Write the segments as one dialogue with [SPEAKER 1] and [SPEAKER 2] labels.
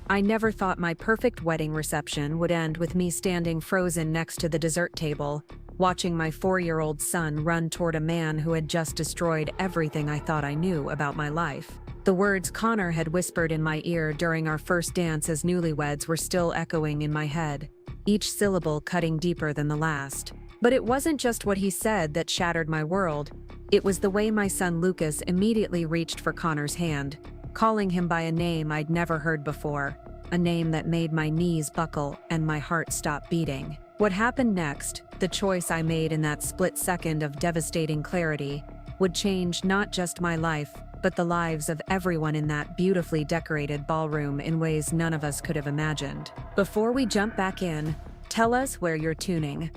[SPEAKER 1] I never thought my perfect wedding reception would end with me standing frozen next to the dessert table, watching my 4-year-old son run toward a man who had just destroyed everything I thought I knew about my life. The words Connor had whispered in my ear during our first dance as newlyweds were still echoing in my head, each syllable cutting deeper than the last. But it wasn't just what he said that shattered my world. It was the way my son Lucas immediately reached for Connor's hand, calling him by a name I'd never heard before, a name that made my knees buckle and my heart stop beating. What happened next, the choice I made in that split second of devastating clarity, would change not just my life, but the lives of everyone in that beautifully decorated ballroom in ways none of us could have imagined. Before we jump back in, tell us where you're tuning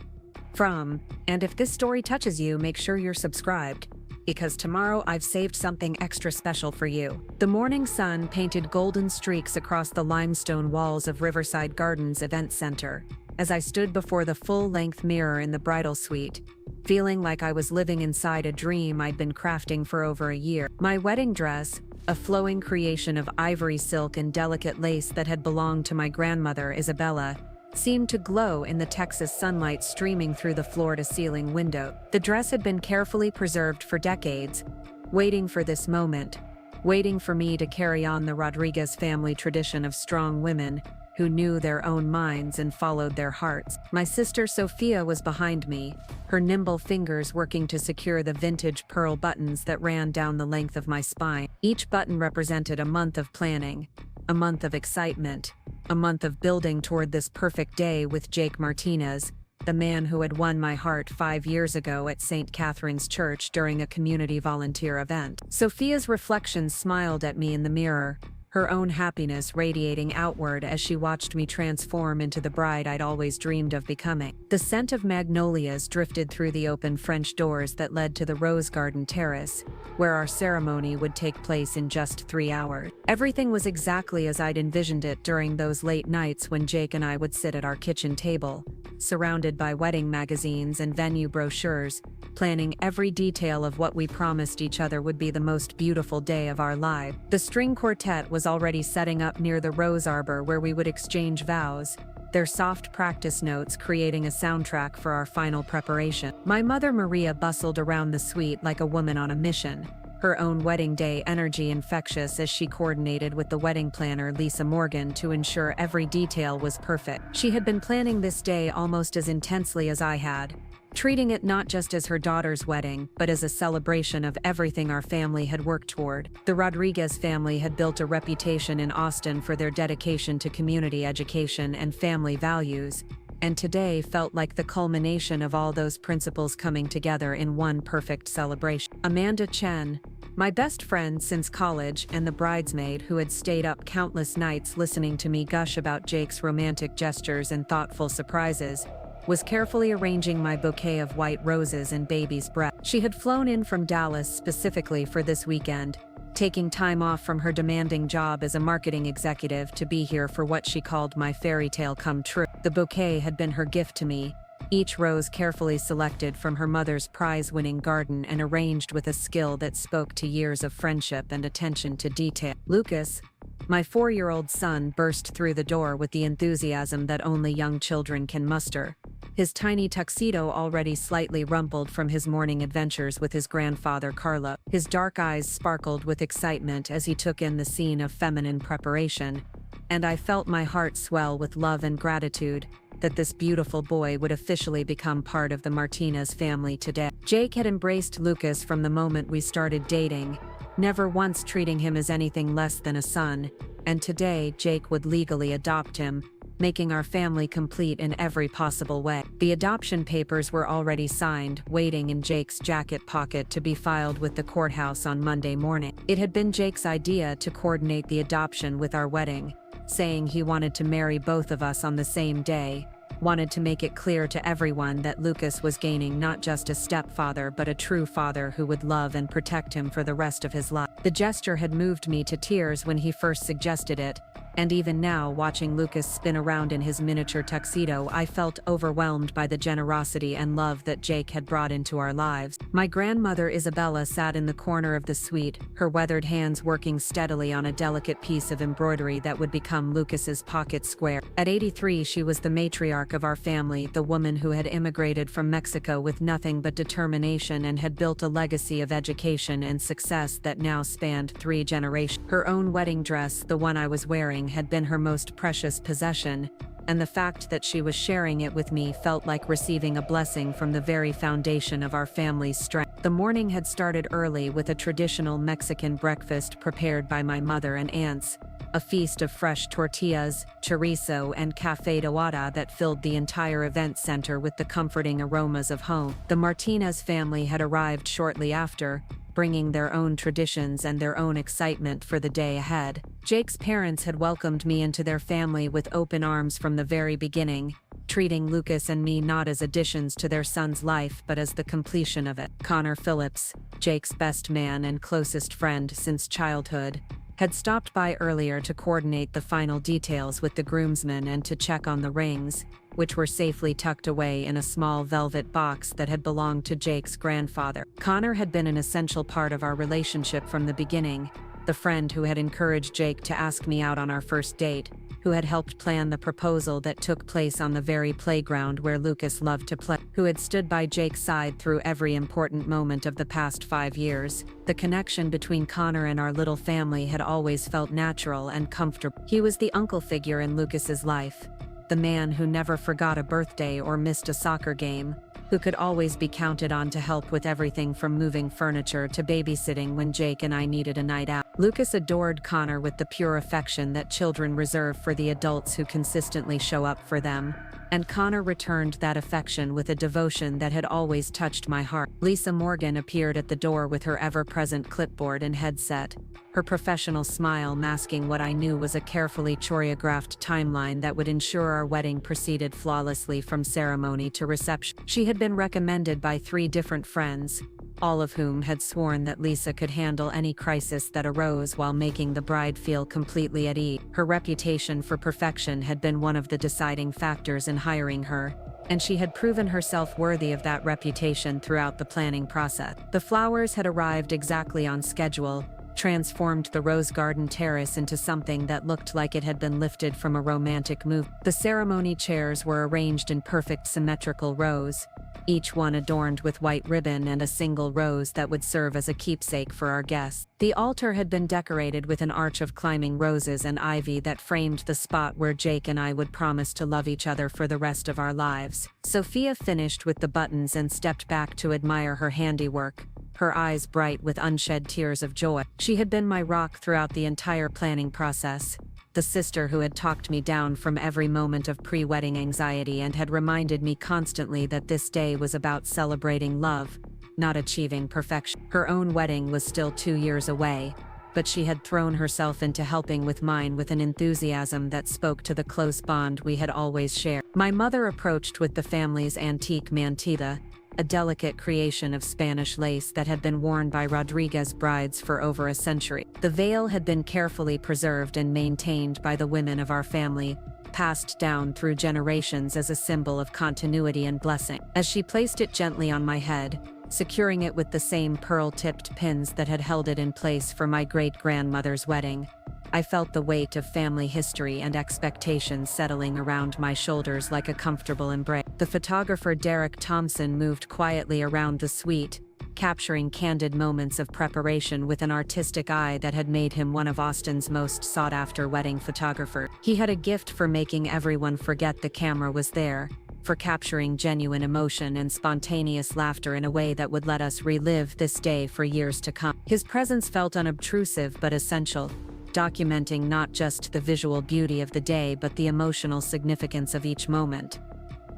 [SPEAKER 1] from, and if this story touches you, make sure you're subscribed, because tomorrow I've saved something extra special for you. The morning sun painted golden streaks across the limestone walls of Riverside Gardens Event Center as I stood before the full-length mirror in the bridal suite, feeling like I was living inside a dream I'd been crafting for over a year. My wedding dress, a flowing creation of ivory silk and delicate lace that had belonged to my grandmother, Isabella, seemed to glow in the Texas sunlight streaming through the floor-to-ceiling window. The dress had been carefully preserved for decades, waiting for this moment, waiting for me to carry on the Rodriguez family tradition of strong women who knew their own minds and followed their hearts. My sister Sofia was behind me, her nimble fingers working to secure the vintage pearl buttons that ran down the length of my spine. Each button represented a month of planning, a month of excitement, a month of building toward this perfect day with Jake Martinez, the man who had won my heart 5 years ago at St. Catherine's Church during a community volunteer event. Sophia's reflection smiled at me in the mirror, her own happiness radiating outward as she watched me transform into the bride I'd always dreamed of becoming. The scent of magnolias drifted through the open French doors that led to the Rose Garden Terrace, where our ceremony would take place in just 3 hours. Everything was exactly as I'd envisioned it during those late nights when Jake and I would sit at our kitchen table, surrounded by wedding magazines and venue brochures, planning every detail of what we promised each other would be the most beautiful day of our lives. The string quartet was already setting up near the rose arbor where we would exchange vows, their soft practice notes creating a soundtrack for our final preparation. My mother Maria bustled around the suite like a woman on a mission, her own wedding day energy infectious as she coordinated with the wedding planner Lisa Morgan to ensure every detail was perfect. She had been planning this day almost as intensely as I had, treating it not just as her daughter's wedding, but as a celebration of everything our family had worked toward. The Rodriguez family had built a reputation in Austin for their dedication to community education and family values, and today felt like the culmination of all those principles coming together in one perfect celebration. Amanda Chen, my best friend since college and the bridesmaid who had stayed up countless nights listening to me gush about Jake's romantic gestures and thoughtful surprises, was carefully arranging my bouquet of white roses and baby's breath. She had flown in from Dallas specifically for this weekend, taking time off from her demanding job as a marketing executive to be here for what she called my fairy tale come true. The bouquet had been her gift to me, each rose carefully selected from her mother's prize-winning garden and arranged with a skill that spoke to years of friendship and attention to detail. Lucas, my 4-year-old son, burst through the door with the enthusiasm that only young children can muster, his tiny tuxedo already slightly rumpled from his morning adventures with his grandfather Carlo. His dark eyes sparkled with excitement as he took in the scene of feminine preparation, and I felt my heart swell with love and gratitude that this beautiful boy would officially become part of the Martinez family today. Jake had embraced Lucas from the moment we started dating, never once treating him as anything less than a son, and today Jake would legally adopt him, making our family complete in every possible way. The adoption papers were already signed, waiting in Jake's jacket pocket to be filed with the courthouse on Monday morning. It had been Jake's idea to coordinate the adoption with our wedding, saying he wanted to marry both of us on the same day, wanted to make it clear to everyone that Lucas was gaining not just a stepfather but a true father who would love and protect him for the rest of his life. The gesture had moved me to tears when he first suggested it, And even now, watching Lucas spin around in his miniature tuxedo, I felt overwhelmed by the generosity and love that Jake had brought into our lives. My grandmother Isabella sat in the corner of the suite, her weathered hands working steadily on a delicate piece of embroidery that would become Lucas's pocket square. At 83, she was the matriarch of our family, the woman who had immigrated from Mexico with nothing but determination and had built a legacy of education and success that now spanned 3 generations. Her own wedding dress, the one I was wearing, had been her most precious possession, and the fact that she was sharing it with me felt like receiving a blessing from the very foundation of our family's strength. The morning had started early with a traditional Mexican breakfast prepared by my mother and aunts, a feast of fresh tortillas, chorizo, and café de wada that filled the entire event center with the comforting aromas of home. The Martinez family had arrived shortly after, bringing their own traditions and their own excitement for the day ahead. Jake's parents had welcomed me into their family with open arms from the very beginning, treating Lucas and me not as additions to their son's life but as the completion of it. Connor Phillips, Jake's best man and closest friend since childhood, had stopped by earlier to coordinate the final details with the groomsmen and to check on the rings, which were safely tucked away in a small velvet box that had belonged to Jake's grandfather. Connor had been an essential part of our relationship from the beginning, the friend who had encouraged Jake to ask me out on our first date, who had helped plan the proposal that took place on the very playground where Lucas loved to play, who had stood by Jake's side through every important moment of the past 5 years. The connection between Connor and our little family had always felt natural and comfortable. He was the uncle figure in Lucas's life, the man who never forgot a birthday or missed a soccer game, who could always be counted on to help with everything from moving furniture to babysitting when Jake and I needed a night out. Lucas adored Connor with the pure affection that children reserve for the adults who consistently show up for them, and Connor returned that affection with a devotion that had always touched my heart. Lisa Morgan appeared at the door with her ever-present clipboard and headset, her professional smile masking what I knew was a carefully choreographed timeline that would ensure our wedding proceeded flawlessly from ceremony to reception. She had been recommended by 3 different friends, all of whom had sworn that Lisa could handle any crisis that arose while making the bride feel completely at ease. Her reputation for perfection had been one of the deciding factors in hiring her, and she had proven herself worthy of that reputation throughout the planning process. The flowers had arrived exactly on schedule, transformed the rose garden terrace into something that looked like it had been lifted from a romantic movie. The ceremony chairs were arranged in perfect symmetrical rows, each one adorned with white ribbon and a single rose that would serve as a keepsake for our guests. The altar had been decorated with an arch of climbing roses and ivy that framed the spot where Jake and I would promise to love each other for the rest of our lives. Sofia finished with the buttons and stepped back to admire her handiwork, her eyes bright with unshed tears of joy. She had been my rock throughout the entire planning process, the sister who had talked me down from every moment of pre-wedding anxiety and had reminded me constantly that this day was about celebrating love, not achieving perfection. Her own wedding was still 2 years away, but she had thrown herself into helping with mine with an enthusiasm that spoke to the close bond we had always shared. My mother approached with the family's antique mantilla, a delicate creation of Spanish lace that had been worn by Rodriguez brides for over a century. The veil had been carefully preserved and maintained by the women of our family, passed down through generations as a symbol of continuity and blessing. As she placed it gently on my head, securing it with the same pearl-tipped pins that had held it in place for my great-grandmother's wedding, I felt the weight of family history and expectations settling around my shoulders like a comfortable embrace. The photographer Derek Thompson moved quietly around the suite, capturing candid moments of preparation with an artistic eye that had made him one of Austin's most sought-after wedding photographers. He had a gift for making everyone forget the camera was there, for capturing genuine emotion and spontaneous laughter in a way that would let us relive this day for years to come. His presence felt unobtrusive but essential, documenting not just the visual beauty of the day but the emotional significance of each moment.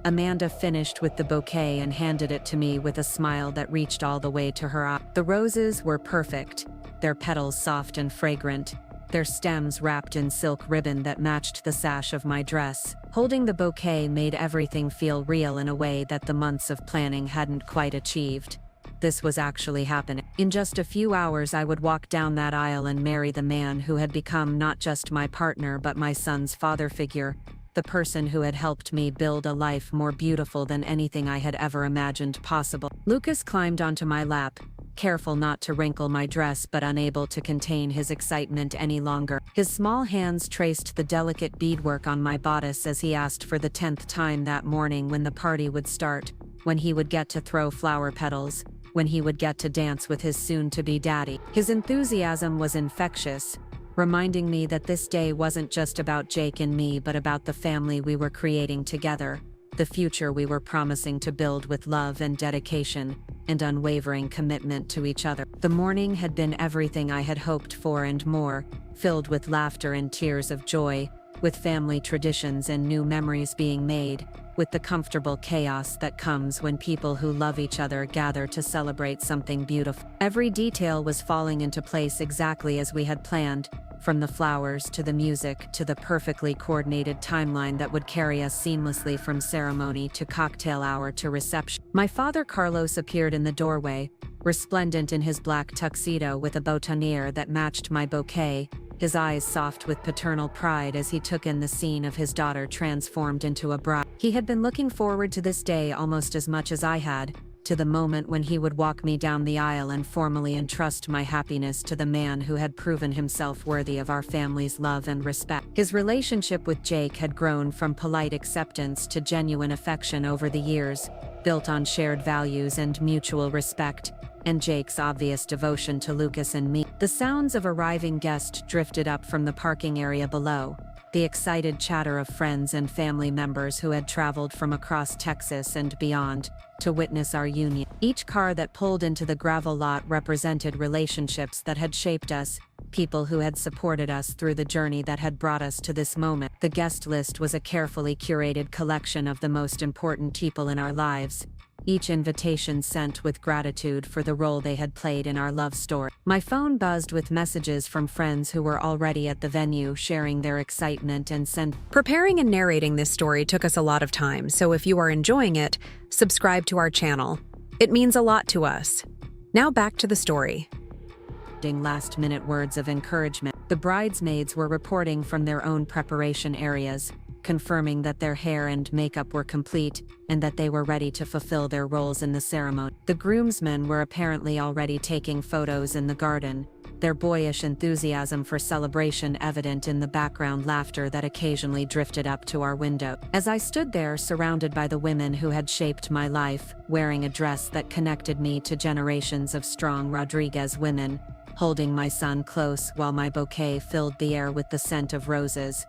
[SPEAKER 1] Amanda finished with the bouquet and handed it to me with a smile that reached all the way to her eye. The roses were perfect, their petals soft and fragrant, their stems wrapped in silk ribbon that matched the sash of my dress. Holding the bouquet made everything feel real in a way that the months of planning hadn't quite achieved. this was actually happening. In just a few hours, I would walk down that aisle and marry the man who had become not just my partner but my son's father figure, the person who had helped me build a life more beautiful than anything I had ever imagined possible. Lucas climbed onto my lap, careful not to wrinkle my dress but unable to contain his excitement any longer. His small hands traced the delicate beadwork on my bodice as he asked for the 10th time that morning when the party would start, when he would get to throw flower petals, when he would get to dance with his soon-to-be daddy. His enthusiasm was infectious, reminding me that this day wasn't just about Jake and me but about the family we were creating together, the future we were promising to build with love and dedication and unwavering commitment to each other. The morning had been everything I had hoped for and more, filled with laughter and tears of joy, with family traditions and new memories being made, with the comfortable chaos that comes when people who love each other gather to celebrate something beautiful. Every detail was falling into place exactly as we had planned, from the flowers to the music to the perfectly coordinated timeline that would carry us seamlessly from ceremony to cocktail hour to reception. My father Carlos appeared in the doorway, resplendent in his black tuxedo with a boutonniere that matched my bouquet, his eyes soft with paternal pride as he took in the scene of his daughter transformed into a bride. He had been looking forward to this day almost as much as I had, to the moment when he would walk me down the aisle and formally entrust my happiness to the man who had proven himself worthy of our family's love and respect. His relationship with Jake had grown from polite acceptance to genuine affection over the years, built on shared values and mutual respect, and Jake's obvious devotion to Lucas and me. The sounds of arriving guests drifted up from the parking area below, the excited chatter of friends and family members who had traveled from across Texas and beyond to witness our union. Each car that pulled into the gravel lot represented relationships that had shaped us, people who had supported us through the journey that had brought us to this moment. The guest list was a carefully curated collection of the most important people in our lives, each invitation sent with gratitude for the role they had played in our love story. My phone buzzed with messages from friends who were already at the venue, sharing their excitement and Preparing and narrating this story took us a lot of time, so if you are enjoying it, subscribe to our channel. It means a lot to us. Now back to the story. Last-minute words of encouragement. The bridesmaids were reporting from their own preparation areas, confirming that their hair and makeup were complete and that they were ready to fulfill their roles in the ceremony. The groomsmen were apparently already taking photos in the garden, their boyish enthusiasm for celebration evident in the background laughter that occasionally drifted up to our window. As I stood there surrounded by the women who had shaped my life, wearing a dress that connected me to generations of strong Rodriguez women, holding my son close while my bouquet filled the air with the scent of roses,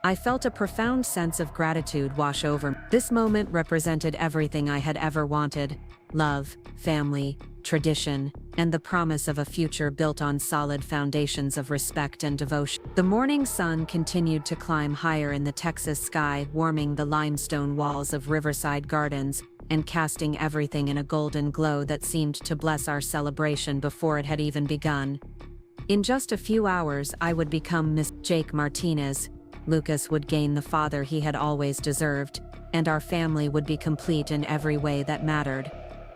[SPEAKER 1] I felt a profound sense of gratitude wash over me. This moment represented everything I had ever wanted: love, family, tradition, and the promise of a future built on solid foundations of respect and devotion. The morning sun continued to climb higher in the Texas sky, warming the limestone walls of Riverside Gardens and casting everything in a golden glow that seemed to bless our celebration before it had even begun. In just a few hours, I would become Miss Jake Martinez. Lucas would gain the father he had always deserved, and our family would be complete in every way that mattered.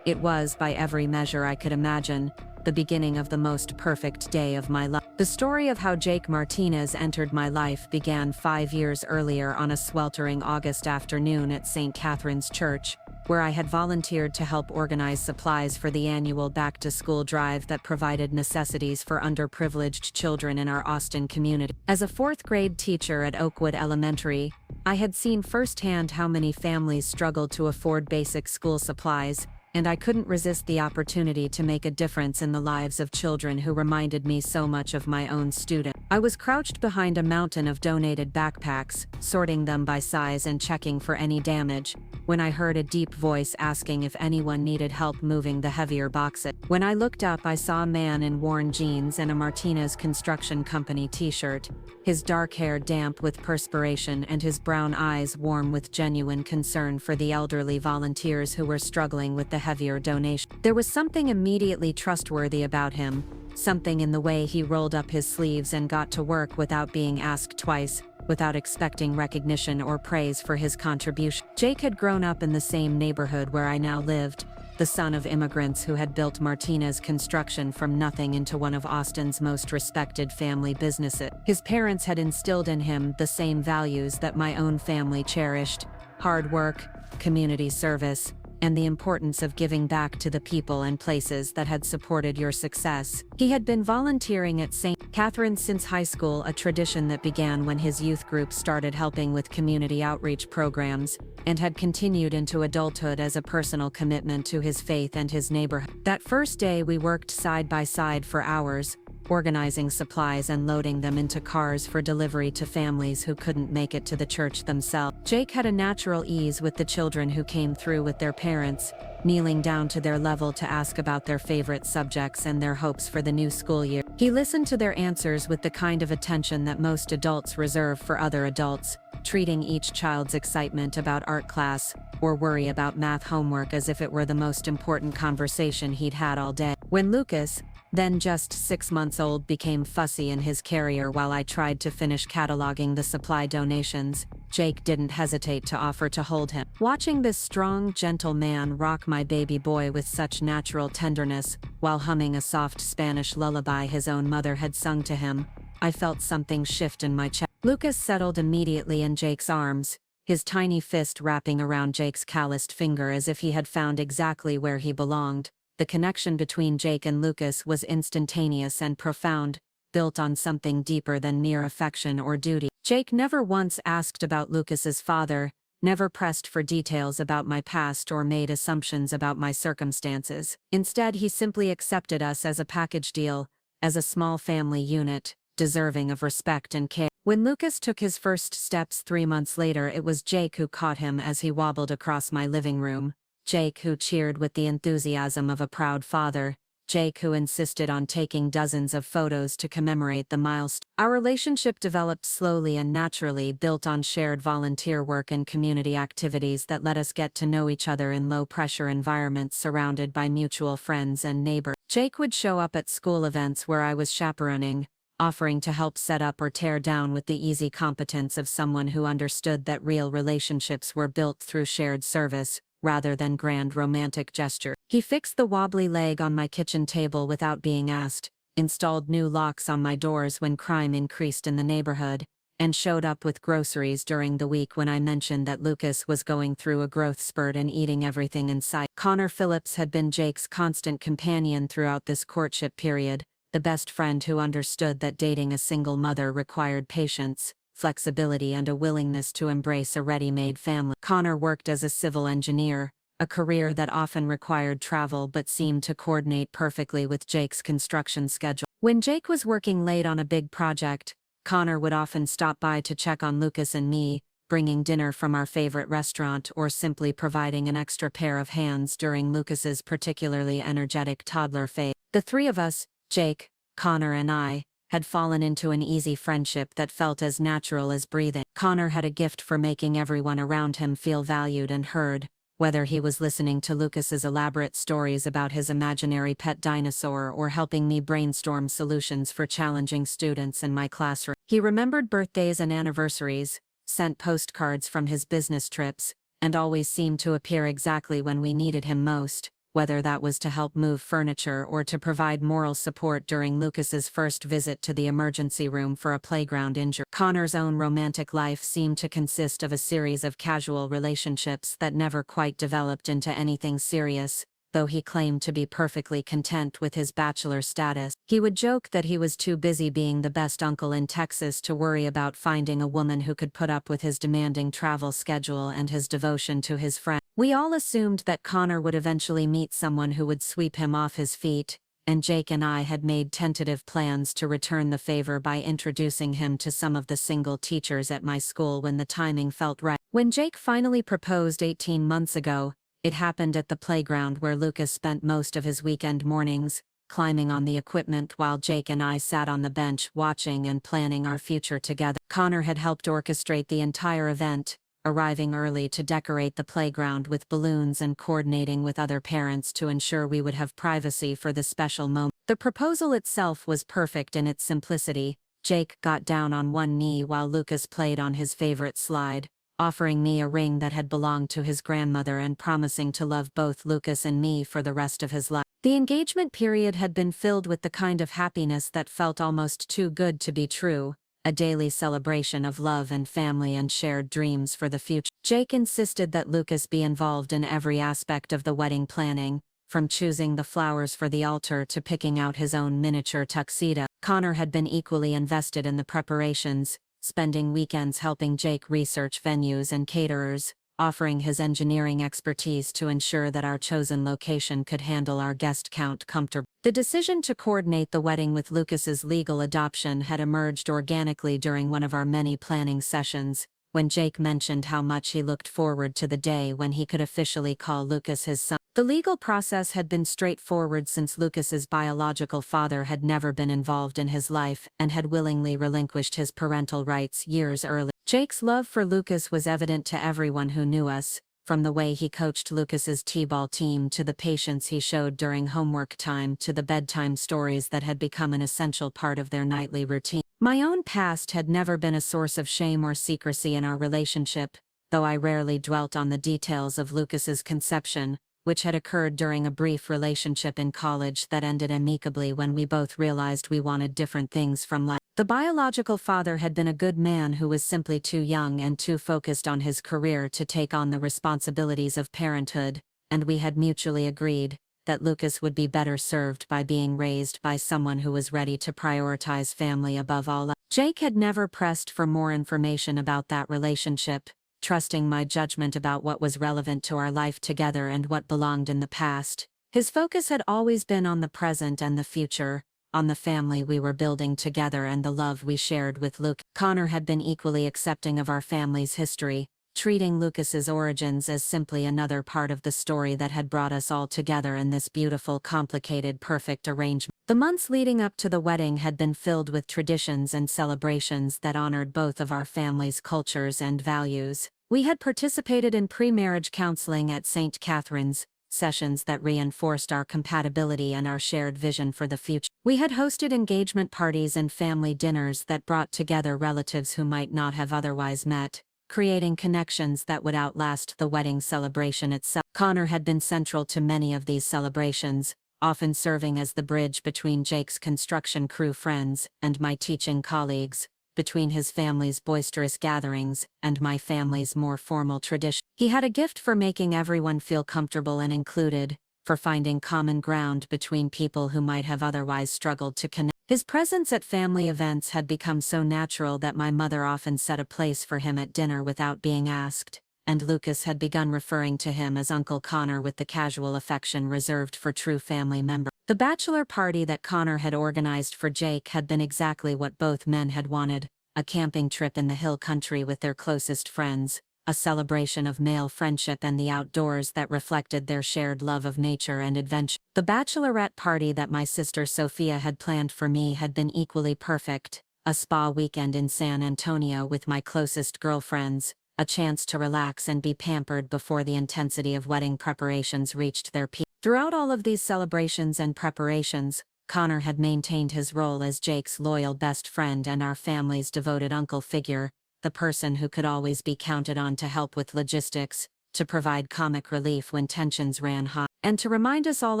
[SPEAKER 1] It was, by every measure I could imagine, the beginning of the most perfect day of my life. The story of how Jake Martinez entered my life began 5 years earlier on a sweltering August afternoon at St. Catherine's Church, where I had volunteered to help organize supplies for the annual back-to-school drive that provided necessities for underprivileged children in our Austin community. As a fourth-grade teacher at Oakwood Elementary, I had seen firsthand how many families struggled to afford basic school supplies, and I couldn't resist the opportunity to make a difference in the lives of children who reminded me so much of my own students. I was crouched behind a mountain of donated backpacks, sorting them by size and checking for any damage, when I heard a deep voice asking if anyone needed help moving the heavier boxes. When I looked up, I saw a man in worn jeans and a Martinez Construction Company t-shirt, his dark hair damp with perspiration and his brown eyes warm with genuine concern for the elderly volunteers who were struggling with the heavier donation. There was something immediately trustworthy about him, something in the way he rolled up his sleeves and got to work without being asked twice, without expecting recognition or praise for his contribution. Jake had grown up in the same neighborhood where I now lived, the son of immigrants who had built Martinez Construction from nothing into one of Austin's most respected family businesses. His parents had instilled in him the same values that my own family cherished: hard work, community service, and the importance of giving back to the people and places that had supported your success. He had been volunteering at St. Catherine's since high school, a tradition that began when his youth group started helping with community outreach programs, and had continued into adulthood as a personal commitment to his faith and his neighborhood. That first day we worked side by side for hours, organizing supplies and loading them into cars for delivery to families who couldn't make it to the church themselves. Jake had a natural ease with the children who came through with their parents, kneeling down to their level to ask about their favorite subjects and their hopes for the new school year. He listened to their answers with the kind of attention that most adults reserve for other adults, treating each child's excitement about art class or worry about math homework as if it were the most important conversation he'd had all day. When Lucas, then just 6 months old, became fussy in his carrier while I tried to finish cataloging the supply donations, Jake didn't hesitate to offer to hold him. Watching this strong, gentle man rock my baby boy with such natural tenderness, while humming a soft Spanish lullaby his own mother had sung to him, I felt something shift in my chest. Lucas settled immediately in Jake's arms, his tiny fist wrapping around Jake's calloused finger as if he had found exactly where he belonged. The connection between Jake and Lucas was instantaneous and profound, built on something deeper than mere affection or duty. Jake never once asked about Lucas's father, never pressed for details about my past or made assumptions about my circumstances. Instead, he simply accepted us as a package deal, as a small family unit, deserving of respect and care. When Lucas took his first steps 3 months later, it was Jake who caught him as he wobbled across my living room. Jake who cheered with the enthusiasm of a proud father. Jake who insisted on taking dozens of photos to commemorate the milestone. Our relationship developed slowly and naturally, built on shared volunteer work and community activities that let us get to know each other in low-pressure environments surrounded by mutual friends and neighbors. Jake would show up at school events where I was chaperoning, offering to help set up or tear down with the easy competence of someone who understood that real relationships were built through shared service, rather than grand romantic gesture. He fixed the wobbly leg on my kitchen table without being asked, installed new locks on my doors when crime increased in the neighborhood, and showed up with groceries during the week when I mentioned that Lucas was going through a growth spurt and eating everything in sight. Connor Phillips had been Jake's constant companion throughout this courtship period, the best friend who understood that dating a single mother required patience, flexibility, and a willingness to embrace a ready-made family. Connor worked as a civil engineer, a career that often required travel but seemed to coordinate perfectly with Jake's construction schedule. When Jake was working late on a big project, Connor would often stop by to check on Lucas and me, bringing dinner from our favorite restaurant or simply providing an extra pair of hands during Lucas's particularly energetic toddler phase. The three of us, Jake, Connor, and I, had fallen into an easy friendship that felt as natural as breathing. Connor had a gift for making everyone around him feel valued and heard, whether he was listening to Lucas's elaborate stories about his imaginary pet dinosaur or helping me brainstorm solutions for challenging students in my classroom. He remembered birthdays and anniversaries, sent postcards from his business trips, and always seemed to appear exactly when we needed him most, whether that was to help move furniture or to provide moral support during Lucas's first visit to the emergency room for a playground injury. Connor's own romantic life seemed to consist of a series of casual relationships that never quite developed into anything serious, though he claimed to be perfectly content with his bachelor status. He would joke that he was too busy being the best uncle in Texas to worry about finding a woman who could put up with his demanding travel schedule and his devotion to his friends. We all assumed that Connor would eventually meet someone who would sweep him off his feet, and Jake and I had made tentative plans to return the favor by introducing him to some of the single teachers at my school when the timing felt right. When Jake finally proposed 18 months ago, it happened at the playground where Lucas spent most of his weekend mornings, climbing on the equipment while Jake and I sat on the bench watching and planning our future together. Connor had helped orchestrate the entire event, arriving early to decorate the playground with balloons and coordinating with other parents to ensure we would have privacy for the special moment. The proposal itself was perfect in its simplicity. Jake got down on one knee while Lucas played on his favorite slide, offering me a ring that had belonged to his grandmother and promising to love both Lucas and me for the rest of his life. The engagement period had been filled with the kind of happiness that felt almost too good to be true, a daily celebration of love and family and shared dreams for the future. Jake insisted that Lucas be involved in every aspect of the wedding planning, from choosing the flowers for the altar to picking out his own miniature tuxedo. Connor had been equally invested in the preparations, spending weekends helping Jake research venues and caterers, offering his engineering expertise to ensure that our chosen location could handle our guest count comfortably. The decision to coordinate the wedding with Lucas's legal adoption had emerged organically during one of our many planning sessions, when Jake mentioned how much he looked forward to the day when he could officially call Lucas his son. The legal process had been straightforward since Lucas's biological father had never been involved in his life and had willingly relinquished his parental rights years earlier. Jake's love for Lucas was evident to everyone who knew us, from the way he coached Lucas's t-ball team to the patience he showed during homework time to the bedtime stories that had become an essential part of their nightly routine. My own past had never been a source of shame or secrecy in our relationship, though I rarely dwelt on the details of Lucas's conception, which had occurred during a brief relationship in college that ended amicably when we both realized we wanted different things from life. The biological father had been a good man who was simply too young and too focused on his career to take on the responsibilities of parenthood, and we had mutually agreed that Lucas would be better served by being raised by someone who was ready to prioritize family above all else. Jake had never pressed for more information about that relationship, trusting my judgment about what was relevant to our life together and what belonged in the past. His focus had always been on the present and the future, on the family we were building together and the love we shared with Luke. Connor had been equally accepting of our family's history, treating Lucas's origins as simply another part of the story that had brought us all together in this beautiful, complicated, perfect arrangement. The months leading up to the wedding had been filled with traditions and celebrations that honored both of our families' cultures and values. We had participated in pre-marriage counseling at St. Catherine's, sessions that reinforced our compatibility and our shared vision for the future. We had hosted engagement parties and family dinners that brought together relatives who might not have otherwise met, creating connections that would outlast the wedding celebration itself. Connor had been central to many of these celebrations, often serving as the bridge between Jake's construction crew friends and my teaching colleagues, between his family's boisterous gatherings and my family's more formal tradition. He had a gift for making everyone feel comfortable and included, for finding common ground between people who might have otherwise struggled to connect. His presence at family events had become so natural that my mother often set a place for him at dinner without being asked, and Lucas had begun referring to him as Uncle Connor with the casual affection reserved for true family members. The bachelor party that Connor had organized for Jake had been exactly what both men had wanted, a camping trip in the hill country with their closest friends, a celebration of male friendship and the outdoors that reflected their shared love of nature and adventure. The bachelorette party that my sister Sofia had planned for me had been equally perfect, a spa weekend in San Antonio with my closest girlfriends, a chance to relax and be pampered before the intensity of wedding preparations reached their peak. Throughout all of these celebrations and preparations, Connor had maintained his role as Jake's loyal best friend and our family's devoted uncle figure, the person who could always be counted on to help with logistics, to provide comic relief when tensions ran high, and to remind us all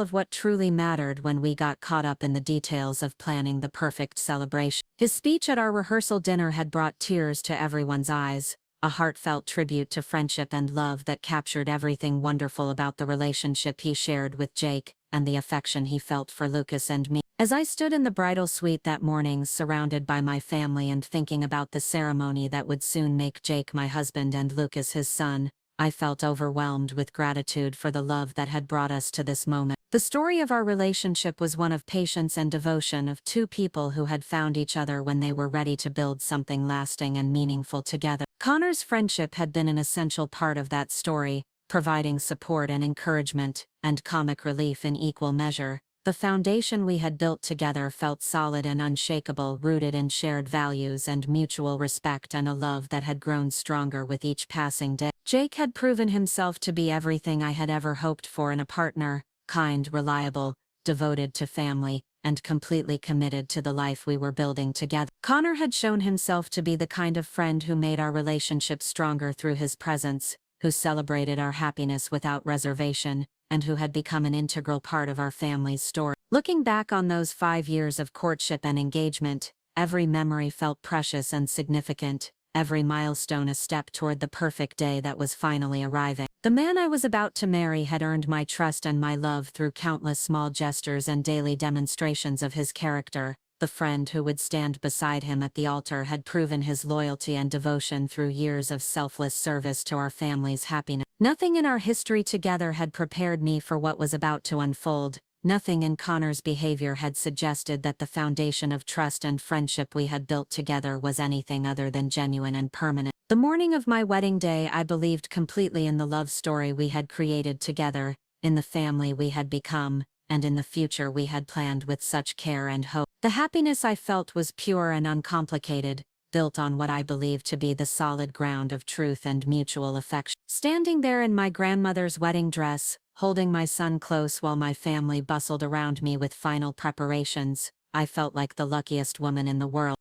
[SPEAKER 1] of what truly mattered when we got caught up in the details of planning the perfect celebration. His speech at our rehearsal dinner had brought tears to everyone's eyes, a heartfelt tribute to friendship and love that captured everything wonderful about the relationship he shared with Jake, and the affection he felt for Lucas and me. As I stood in the bridal suite that morning surrounded by my family and thinking about the ceremony that would soon make Jake my husband and Lucas his son, I felt overwhelmed with gratitude for the love that had brought us to this moment. The story of our relationship was one of patience and devotion of two people who had found each other when they were ready to build something lasting and meaningful together. Connor's friendship had been an essential part of that story, providing support and encouragement, and comic relief in equal measure. The foundation we had built together felt solid and unshakable, rooted in shared values and mutual respect and a love that had grown stronger with each passing day. Jake had proven himself to be everything I had ever hoped for in a partner: kind, reliable, devoted to family,
[SPEAKER 2] and completely committed to the life we were building together. Connor had shown himself to be the kind of friend who made our relationship stronger through his presence, who celebrated our happiness without reservation, and who had become an integral part of our family's story. Looking back on those 5 years of courtship and engagement, every memory felt precious and significant, every milestone a step toward the perfect day that was finally arriving. The man I was about to marry had earned my trust and my love through countless small gestures and daily demonstrations of his character. The friend who would stand beside him at the altar had proven his loyalty and devotion through years of selfless service to our family's happiness. Nothing in our history together had prepared me for what was about to unfold. Nothing in Connor's behavior had suggested that the foundation of trust and friendship we had built together was anything other than genuine and permanent. The morning of my wedding day, I believed completely in the love story we had created together, in the family we had become, and in the future we had planned with such care and hope. The happiness I felt was pure and uncomplicated, built on what I believed to be the solid ground of truth and mutual affection. Standing there in my grandmother's wedding dress, holding my son close while my family bustled around me with final preparations, I felt like the luckiest woman in the world.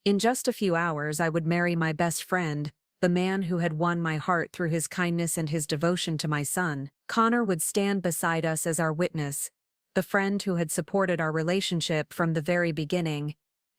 [SPEAKER 1] In just a few hours, I would marry my best friend, the man who had won my heart through his kindness and his devotion to my son. Connor would stand beside us as our witness, the friend who had supported our relationship from the very beginning,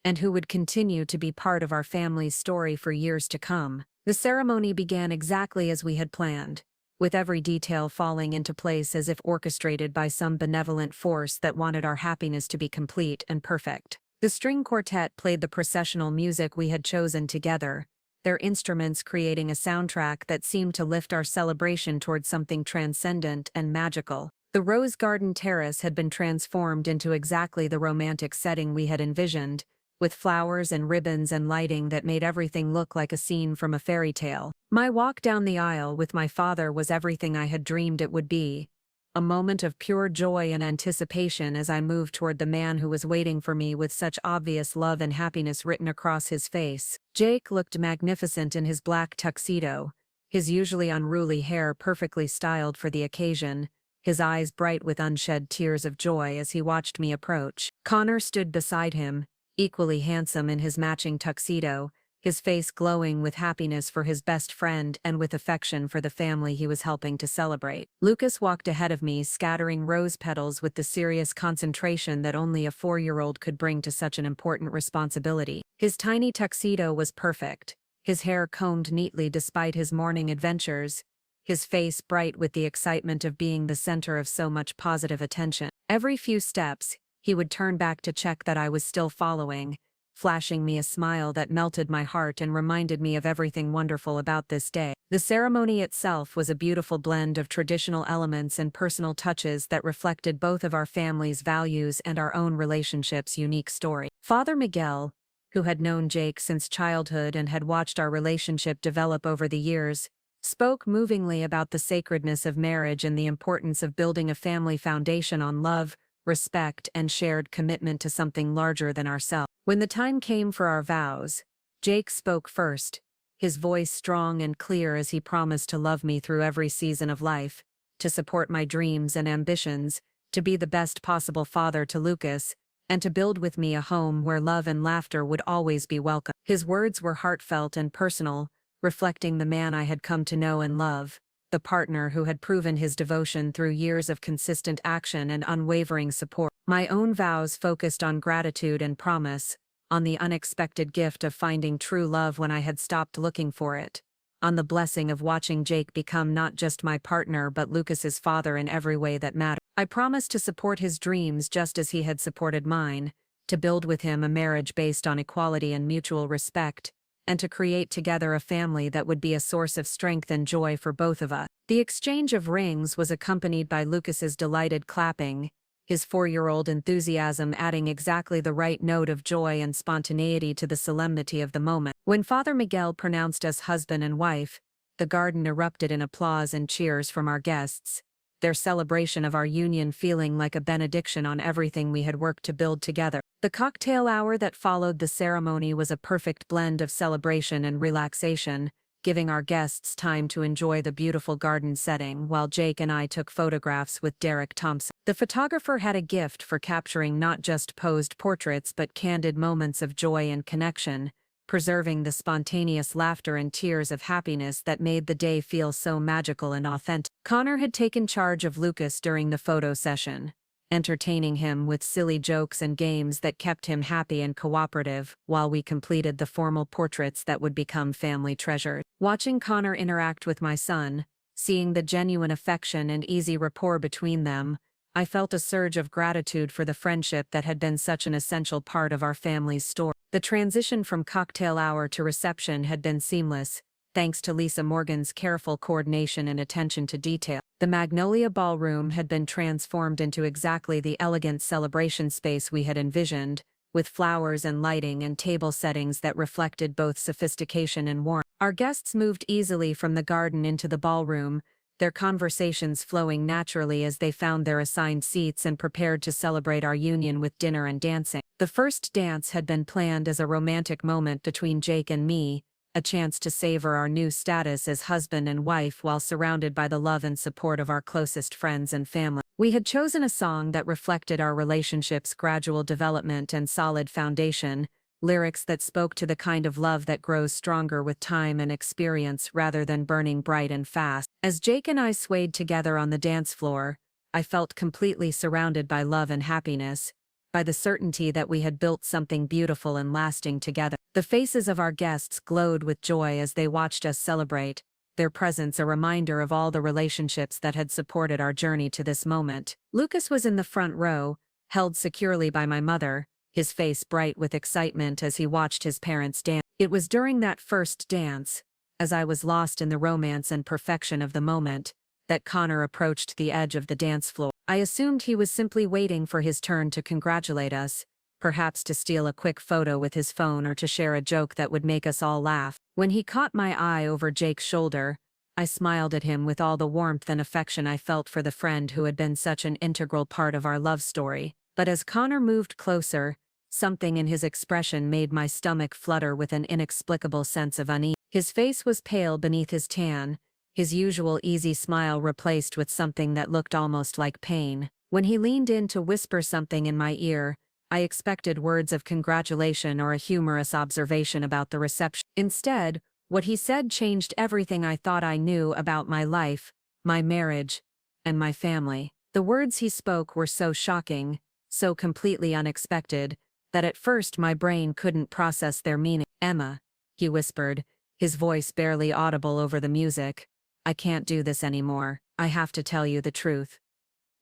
[SPEAKER 1] and who would continue to be part of our family's story for years to come. The ceremony began exactly as we had planned, with every detail falling into place as if orchestrated by some benevolent force that wanted our happiness to be complete and perfect. The string quartet played the processional music we had chosen together, their instruments creating a soundtrack that seemed to lift our celebration toward something transcendent and magical. The rose garden terrace had been transformed into exactly the romantic setting we had envisioned, with flowers and ribbons and lighting that made everything look like a scene from a fairy tale. My walk down the aisle with my father was everything I had dreamed it would be, a moment of pure joy and anticipation as I moved toward the man who was waiting for me with such obvious love and happiness written across his face. Jake looked magnificent in his black tuxedo, his usually unruly hair perfectly styled for the occasion, his eyes bright with unshed tears of joy as he watched me approach. Connor stood beside him, equally handsome in his matching tuxedo, his face glowing with happiness for his best friend and with affection for the family he was helping to celebrate. Lucas walked ahead of me, scattering rose petals with the serious concentration that only a 4-year-old could bring to such an important responsibility. His tiny tuxedo was perfect, his hair combed neatly despite his morning adventures, his face bright with the excitement of being the center of so much positive attention. Every few steps, he would turn back to check that I was still following, flashing me a smile that melted my heart and reminded me of everything wonderful about this day. The ceremony itself was a beautiful blend of traditional elements and personal touches that reflected both of our family's values and our own relationship's unique story. Father Miguel, who had known Jake since childhood and had watched our relationship develop over the years, spoke movingly about the sacredness of marriage and the importance of building a family foundation on love, respect, and shared commitment to something larger than ourselves. When the time came for our vows, Jake spoke first, his voice strong and clear as he promised to love me through every season of life, to support my dreams and ambitions, to be the best possible father to Lucas, and to build with me a home where love and laughter would always be welcome. His words were heartfelt and personal, reflecting the man I had come to know and love, the partner who had proven his devotion through years of consistent action and unwavering support. My own vows focused on gratitude and promise, on the unexpected gift of finding true love when I had stopped looking for it, on the blessing of watching Jake become not just my partner but Lucas's father in every way that mattered. I promised to support his dreams just as he had supported mine, to build with him a marriage based on equality and mutual respect, and to create together a family that would be a source of strength and joy for both of us. The exchange of rings was accompanied by Lucas's delighted clapping, his 4-year-old enthusiasm adding exactly the right note of joy and spontaneity to the solemnity of the moment. When Father Miguel pronounced us husband and wife, the garden erupted in applause and cheers from our guests, their celebration of our union feeling like a benediction on everything we had worked to build together. The cocktail hour that followed the ceremony was a perfect blend of celebration and relaxation, giving our guests time to enjoy the beautiful garden setting while Jake and I took photographs with Derek Thompson. The photographer had a gift for capturing not just posed portraits but candid moments of joy and connection, preserving the spontaneous laughter and tears of happiness that made the day feel so magical and authentic. Connor had taken charge of Lucas during the photo session, entertaining him with silly jokes and games that kept him happy and cooperative while we completed the formal portraits that would become family treasures. Watching Connor interact with my son, seeing the genuine affection and easy rapport between them, I felt a surge of gratitude for the friendship that had been such an essential part of our family's story. The transition from cocktail hour to reception had been seamless, thanks to Lisa Morgan's careful coordination and attention to detail. The Magnolia Ballroom had been transformed into exactly the elegant celebration space we had envisioned, with flowers and lighting and table settings that reflected both sophistication and warmth. Our guests moved easily from the garden into the ballroom, their conversations flowing naturally as they found their assigned seats and prepared to celebrate our union with dinner and dancing. The first dance had been planned as a romantic moment between Jake and me, a chance to savor our new status as husband and wife while surrounded by the love and support of our closest friends and family. We had chosen a song that reflected our relationship's gradual development and solid foundation, lyrics that spoke to the kind of love that grows stronger with time and experience rather than burning bright and fast. As Jake and I swayed together on the dance floor, I felt completely surrounded by love and happiness, by the certainty that we had built something beautiful and lasting together. The faces of our guests glowed with joy as they watched us celebrate, their presence a reminder of all the relationships that had supported our journey to this moment. Lucas was in the front row, held securely by my mother, his face bright with excitement as he watched his parents dance. It was during that first dance, as I was lost in the romance and perfection of the moment, that Connor approached the edge of the dance floor. I assumed he was simply waiting for his turn to congratulate us, perhaps to steal a quick photo with his phone or to share a joke that would make us all laugh. When he caught my eye over Jake's shoulder, I smiled at him with all the warmth and affection I felt for the friend who had been such an integral part of our love story. But as Connor moved closer, something in his expression made my stomach flutter with an inexplicable sense of unease. His face was pale beneath his tan, his usual easy smile replaced with something that looked almost like pain. When he leaned in to whisper something in my ear, I expected words of congratulation or a humorous observation about the reception. Instead, what he said changed everything I thought I knew about my life, my marriage, and my family. The words he spoke were so shocking, so completely unexpected, that at first my brain couldn't process their meaning. "Emma," he whispered, his voice barely audible over the music, "I can't do this anymore. I have to tell you the truth.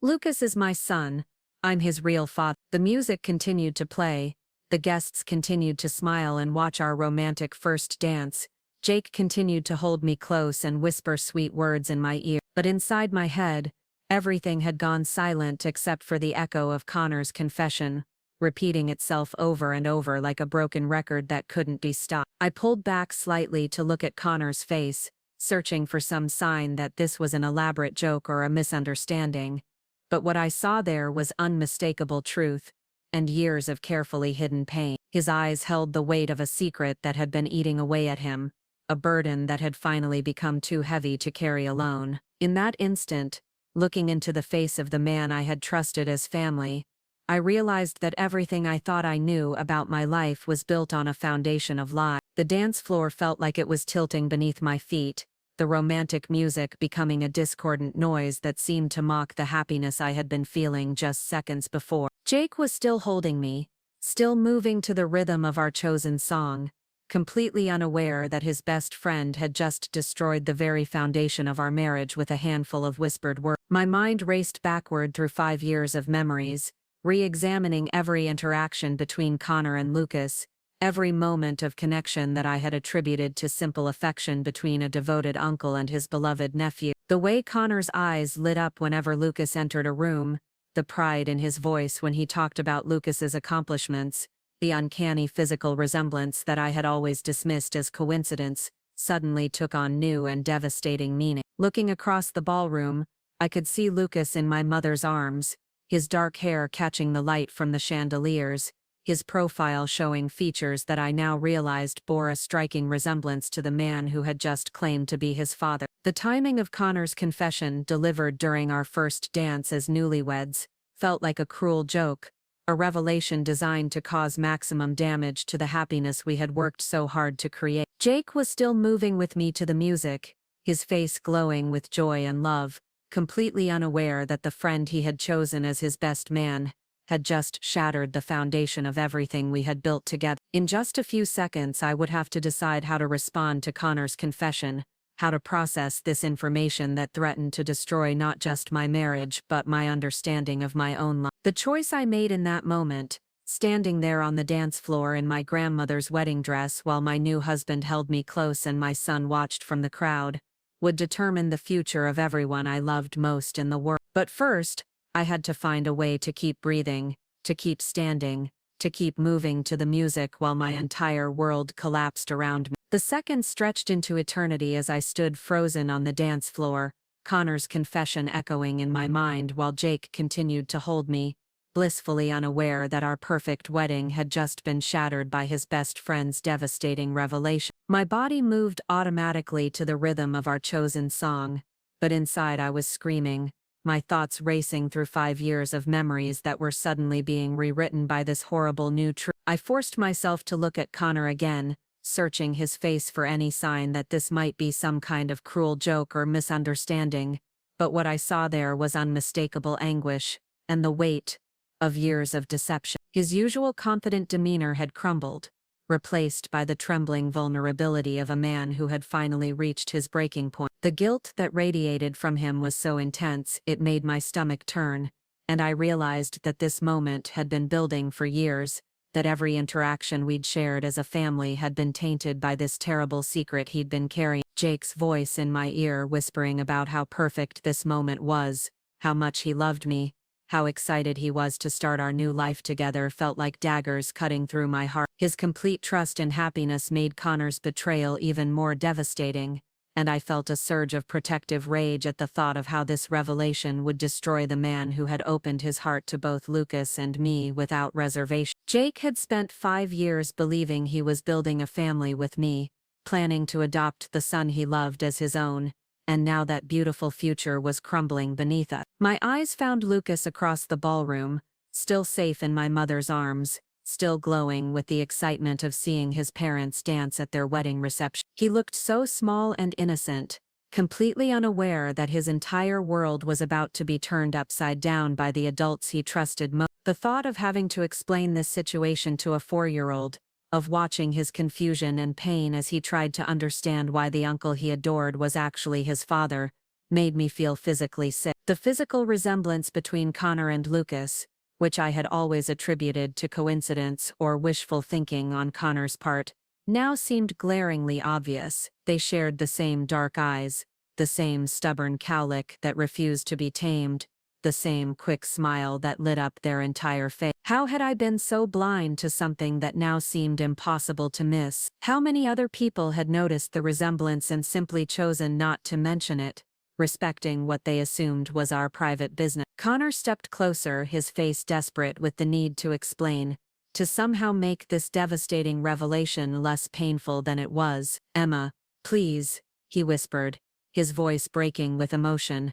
[SPEAKER 1] Lucas is my son. I'm his real father." The music continued to play. The guests continued to smile and watch our romantic first dance. Jake continued to hold me close and whisper sweet words in my ear. But inside my head, everything had gone silent except for the echo of Connor's confession, repeating itself over and over like a broken record that couldn't be stopped. I pulled back slightly to look at Connor's face, searching for some sign that this was an elaborate joke or a misunderstanding. But what I saw there was unmistakable truth, and years of carefully hidden pain. His eyes held the weight of a secret that had been eating away at him, a burden that had finally become too heavy to carry alone. In that instant, looking into the face of the man I had trusted as family, I realized that everything I thought I knew about my life was built on a foundation of lies. The dance floor felt like it was tilting beneath my feet, the romantic music becoming a discordant noise that seemed to mock the happiness I had been feeling just seconds before. Jake was still holding me, still moving to the rhythm of our chosen song, completely unaware that his best friend had just destroyed the very foundation of our marriage with a handful of whispered words. My mind raced backward through 5 years of memories, re-examining every interaction between Connor and Lucas, every moment of connection that I had attributed to simple affection between a devoted uncle and his beloved nephew. The way Connor's eyes lit up whenever Lucas entered a room, the pride in his voice when he talked about Lucas's accomplishments, the uncanny physical resemblance that I had always dismissed as coincidence, suddenly took on new and devastating meaning. Looking across the ballroom, I could see Lucas in my mother's arms, his dark hair catching the light from the chandeliers, his profile showing features that I now realized bore a striking resemblance to the man who had just claimed to be his father. The timing of Connor's confession, delivered during our first dance as newlyweds, felt like a cruel joke, a revelation designed to cause maximum damage to the happiness we had worked so hard to create. Jake was still moving with me to the music, his face glowing with joy and love, completely unaware that the friend he had chosen as his best man had just shattered the foundation of everything we had built together. In just a few seconds, I would have to decide how to respond to Connor's confession, how to process this information that threatened to destroy not just my marriage but my understanding of my own life. The choice I made in that moment, standing there on the dance floor in my grandmother's wedding dress while my new husband held me close and my son watched from the crowd, would determine the future of everyone I loved most in the world. But first, I had to find a way to keep breathing, to keep standing, to keep moving to the music while my entire world collapsed around me. The seconds stretched into eternity as I stood frozen on the dance floor, Connor's confession echoing in my mind while Jake continued to hold me, blissfully unaware that our perfect wedding had just been shattered by his best friend's devastating revelation. My body moved automatically to the rhythm of our chosen song, but inside I was screaming, my thoughts racing through 5 years of memories that were suddenly being rewritten by this horrible new truth. I forced myself to look at Connor again, searching his face for any sign that this might be some kind of cruel joke or misunderstanding, but what I saw there was unmistakable anguish, and the weight of years of deception. His usual confident demeanor had crumbled, replaced by the trembling vulnerability of a man who had finally reached his breaking point. The guilt that radiated from him was so intense it made my stomach turn, and I realized that this moment had been building for years, that every interaction we'd shared as a family had been tainted by this terrible secret he'd been carrying. Jake's voice in my ear whispering about how perfect this moment was, how much he loved me, how excited he was to start our new life together felt like daggers cutting through my heart. His complete trust and happiness made Connor's betrayal even more devastating, and I felt a surge of protective rage at the thought of how this revelation would destroy the man who had opened his heart to both Lucas and me without reservation. Jake had spent 5 years believing he was building a family with me, planning to adopt the son he loved as his own, and now that beautiful future was crumbling beneath us. My eyes found Lucas across the ballroom, still safe in my mother's arms, still glowing with the excitement of seeing his parents dance at their wedding reception. He looked so small and innocent, completely unaware that his entire world was about to be turned upside down by the adults he trusted most. The thought of having to explain this situation to a 4-year-old, of watching his confusion and pain as he tried to understand why the uncle he adored was actually his father, made me feel physically sick. The physical resemblance between Connor and Lucas, which I had always attributed to coincidence or wishful thinking on Connor's part, now seemed glaringly obvious. They shared the same dark eyes, the same stubborn cowlick that refused to be tamed, the same quick smile that lit up their entire face. How had I been so blind to something that now seemed impossible to miss? How many other people had noticed the resemblance and simply chosen not to mention it, respecting what they assumed was our private business? Connor stepped closer, his face desperate with the need to explain, to somehow make this devastating revelation less painful than it was. "Emma, please," he whispered, his voice breaking with emotion.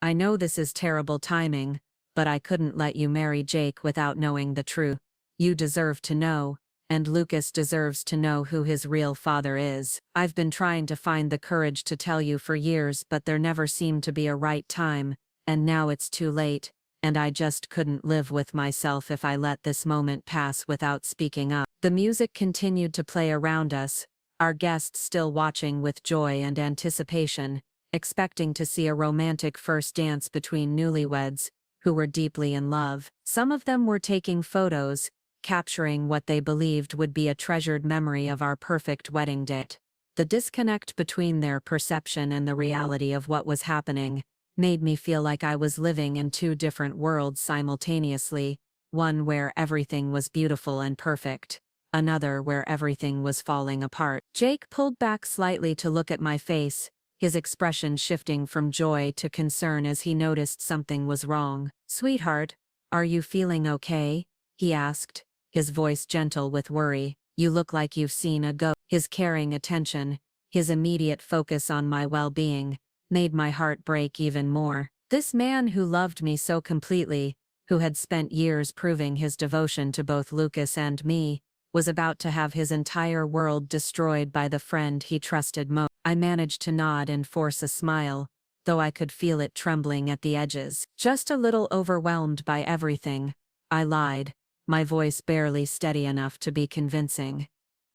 [SPEAKER 1] "I know this is terrible timing, but I couldn't let you marry Jake without knowing the truth. You deserve to know, and Lucas deserves to know who his real father is. I've been trying to find the courage to tell you for years, but there never seemed to be a right time, and now it's too late, and I just couldn't live with myself if I let this moment pass without speaking up." The music continued to play around us, our guests still watching with joy and anticipation, expecting to see a romantic first dance between newlyweds who were deeply in love. Some of them were taking photos, capturing what they believed would be a treasured memory of our perfect wedding date. The disconnect between their perception and the reality of what was happening made me feel like I was living in 2 different worlds simultaneously, one where everything was beautiful and perfect, another where everything was falling apart. Jake pulled back slightly to look at my face, his expression shifting from joy to concern as he noticed something was wrong. "Sweetheart, are you feeling okay?" he asked, his voice gentle with worry. "You look like you've seen a ghost." His caring attention, his immediate focus on my well-being, made my heart break even more. This man who loved me so completely, who had spent years proving his devotion to both Lucas and me, was about to have his entire world destroyed by the friend he trusted most. I managed to nod and force a smile, though I could feel it trembling at the edges. "Just a little overwhelmed by everything," I lied, my voice barely steady enough to be convincing.